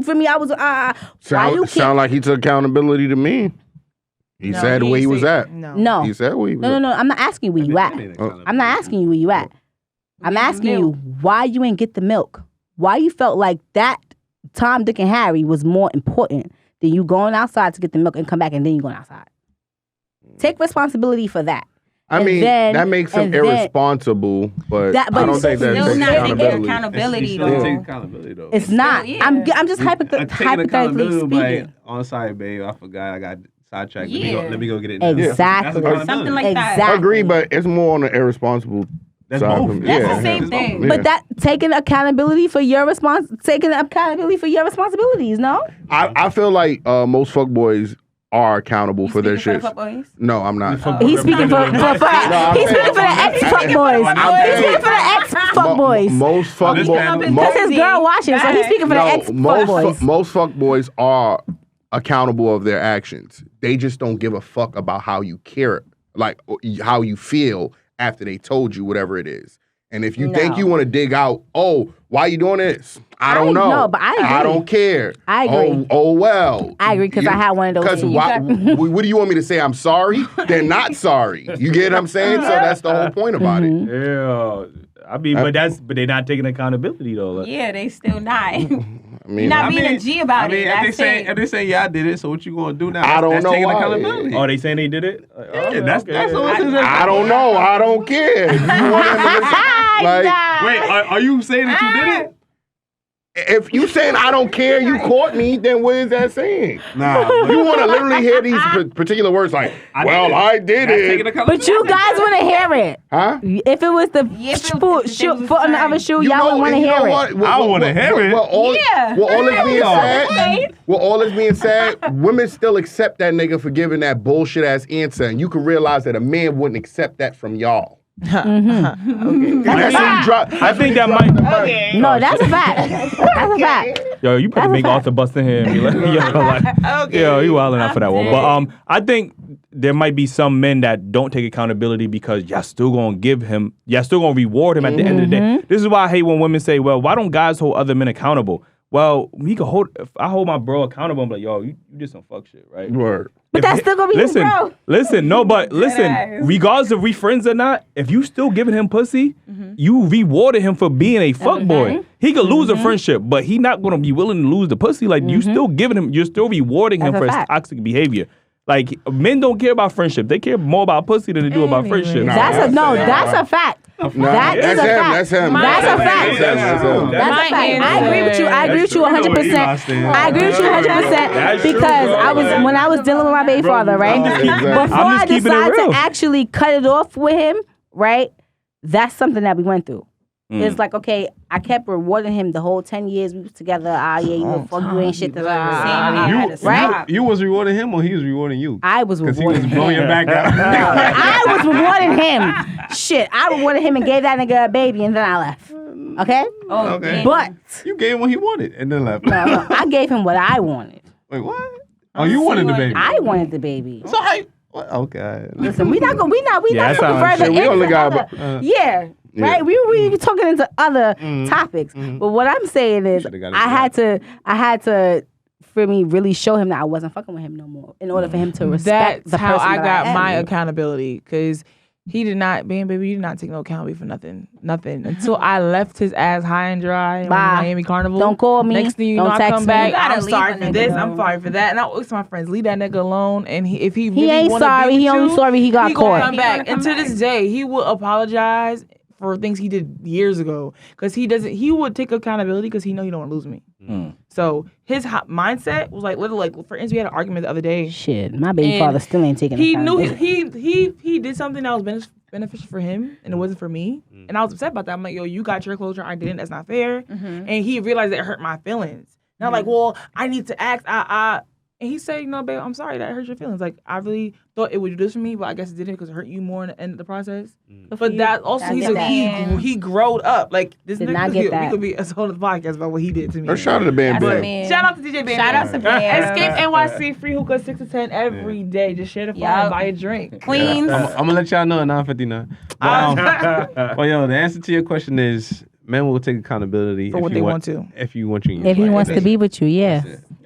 For me, I was sound like he took accountability to me. He said where he was at. No. He said where he was at. No. I'm not asking where you at. I'm not asking you where you at. I'm asking you why you ain't get the milk. Why you felt like that Tom, Dick, and Harry was more important than you going outside to get the milk and come back and then you going outside. Take responsibility for that. I mean, that makes him irresponsible, but I don't think that's accountability. Though. It's not. Yeah. I'm just hypothetically speaking. Like, on sorry, babe, I forgot. I got sidetracked. Yeah. Let me go get it. Exactly. Something like that. Exactly. I agree, but it's more on the irresponsible. That's side. both. That's the same thing. Yeah. But that taking accountability for your responsibilities. No. I feel like most fuckboys are accountable for their shit. No, I'm not. He's speaking for he's speaking for the ex-fuckboys. He's speaking for the ex-fuckboys. Most fuckboys. Because his girl watching, so he's speaking for the ex-fuckboys. Most fuckboys are accountable of their actions. They just don't give a fuck about how you care, like how you feel after they told you whatever it is. And if you think you want to dig out, why you doing this? I don't know. No, but I agree. I don't care. I agree. Oh well. I agree because I had one of those. Because what do you want me to say? I'm sorry? They're not sorry. You get what I'm saying? So that's the whole point about it. Yeah. I mean, but they're not taking accountability though. Yeah, they still not. I mean, not being a G about it. If they say I did it, so what you gonna do now? I don't know taking why. accountability. Oh, they saying they did it? That's I don't know. I don't care. You want them to listen? Wait, are you saying that you did it? If you saying I don't care, you caught me, then what is that saying? Nah. You want to literally hear these particular words like, I did it. But you guys want to hear it. Huh? If it was the foot on the other shoe, y'all would want to hear it. I want to hear it. All is being said, women still accept that nigga for giving that bullshit ass answer. And you can realize that a man wouldn't accept that from y'all. Okay. I think that might. Okay. No, that's a fact. That's a fact. Yo, you probably make Arthur busting him. Yo, you wilding out for that one. But I think there might be some men that don't take accountability because y'all still gonna reward him at the end of the day. This is why I hate when women say, "Well, why don't guys hold other men accountable?" Well, if I hold my bro accountable, I'm like, yo, you did some fuck shit, right? Word. But that's still gonna be his bro. Listen, regardless if we friends or not, if you still giving him pussy, you rewarded him for being a fuckboy. He could lose a friendship, but he not gonna be willing to lose the pussy. Like you still giving him, you're still rewarding him for his toxic behavior. Like men don't care about friendship; they care more about pussy than they do about friendship. That's a fact. That is a fact. That's him. That's a fact. That's him. I agree with you. I agree with you 100%. I agree with you 100% because when I was dealing with my baby father, right? Before I decided to actually cut it off with him, right? That's something that we went through. It's like, okay, I kept rewarding him the whole 10 years we was together. You ain't shit. Right? You was rewarding him or he was rewarding you? I was rewarding him. Because he was blowing your back out. I was rewarding him. Shit, I rewarded him and gave that nigga a baby and then I left. Okay? Okay. But you gave him what he wanted and then left. No, I gave him what I wanted. Wait, what? Oh, you wanted the baby? I wanted the baby. So how? Okay. Listen, we not going further. We only got. Right, we were talking into other topics, but what I'm saying is, I had to, for me, really show him that I wasn't fucking with him no more, in order for him to respect. That's how I got my accountability, because he did not, baby, you did not take no accountability for nothing until I left his ass high and dry in Miami Carnival. Don't call me. Next thing you know, I come back. I'm sorry for this. I'm sorry for that. And I always tell my friends, leave that nigga alone. And if he really ain't sorry. He only sorry he got caught. Come back. And to this day, he will apologize for things he did years ago, because he would take accountability because he know he don't want to lose me. So his mindset was like, literally, like, for instance, we had an argument the other day. Shit, my baby father still ain't taking accountability. He knew he did something that was beneficial for him and it wasn't for me, and I was upset about that. I'm like, yo, you got your closure, I didn't. That's not fair. And he realized that it hurt my feelings. And I'm like, well, I need to act. And he said, babe, I'm sorry that hurt your feelings. Like, I really thought it would do this for me, but I guess it didn't because it hurt you more in the end of the process. But that also, he growed up. Like, this did not get that. We could be a whole podcast about what he did to me. Or shout out to Bam Bam. Shout out to DJ Bam. Shout out to Bam. Escape NYC, free hookah 6 to 10 every day. Just share the phone and buy a drink. Queens. I'm going to let y'all know at 9:59. Well, yo, the answer to your question is men will take accountability for what they want to. If you want you. If he wants to be with you, yeah.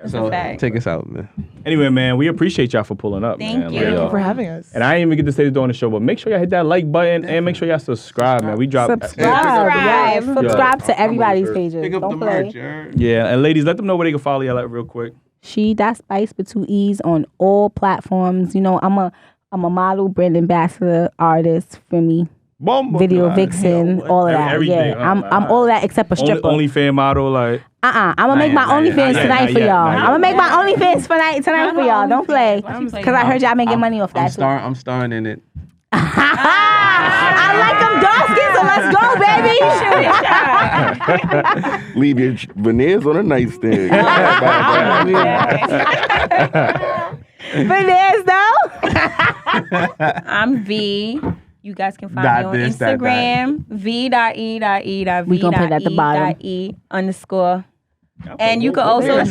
So take us out, man. Anyway, man, we appreciate y'all for pulling up. Thank man. you. Thank you for having us. And I didn't even get to say this during the show, but make sure y'all hit that like button and make sure y'all subscribe, man. We drop Subscribe to everybody's pages. Pick up Don't the play. merch, Yeah, and ladies, let them know where they can follow y'all at real quick. She.Spice with 2 E's on all platforms. I'm a model, brand ambassador, artist for me. Video vixen, all of that. Everything. Yeah, I'm all of that except a stripper. Only fan model, like. I'm gonna make my OnlyFans tonight for y'all. I'm gonna make my OnlyFans tonight for y'all. Don't play, because I heard y'all making money off that. I'm starring in it. I like them dark skins, so let's go, baby. Leave your veneers on a nightstand. Veneers, though. I'm V. You guys can find me on Instagram, v.e.e.v.e_. We gonna put it at the bottom. And you can also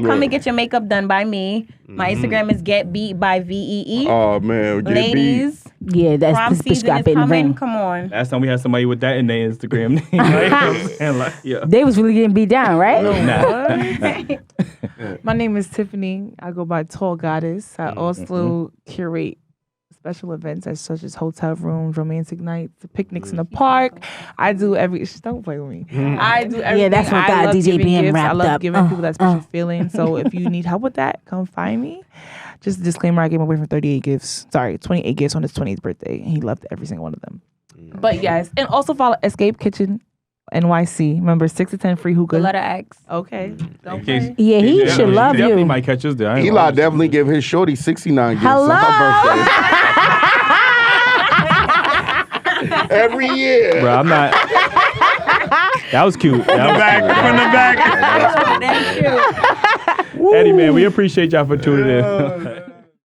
come and get your makeup done by me. My Mm-hmm. Instagram is getbeat by VEE. Oh man, ladies. Yeah, that's this bitch got bit in the ring. Come on. Last time we had somebody with that in their Instagram name. They was really getting beat down, right? My name is Tiffany. I go by Tall Goddess. I also curate special events such as hotel rooms, romantic nights, picnics in the park. I do don't play with me. I do everything. Yeah, that's what got DJ being wrapped up. I love giving people that special feeling. So if you need help with that, come find me. Just a disclaimer, I gave my boyfriend 28 gifts on his 20th birthday, and he loved every single one of them. But yes, and also follow Escape Kitchen NYC. Remember, 6 to 10 free hookahs. The letter X. Okay. Yeah, he should love you. Definitely might catch us there. Eli definitely give his shorty 69 gifts on her birthday. Every year. Bro, I'm not. That was cute. From the back. Thank you. Eddie, man, we appreciate y'all for tuning in.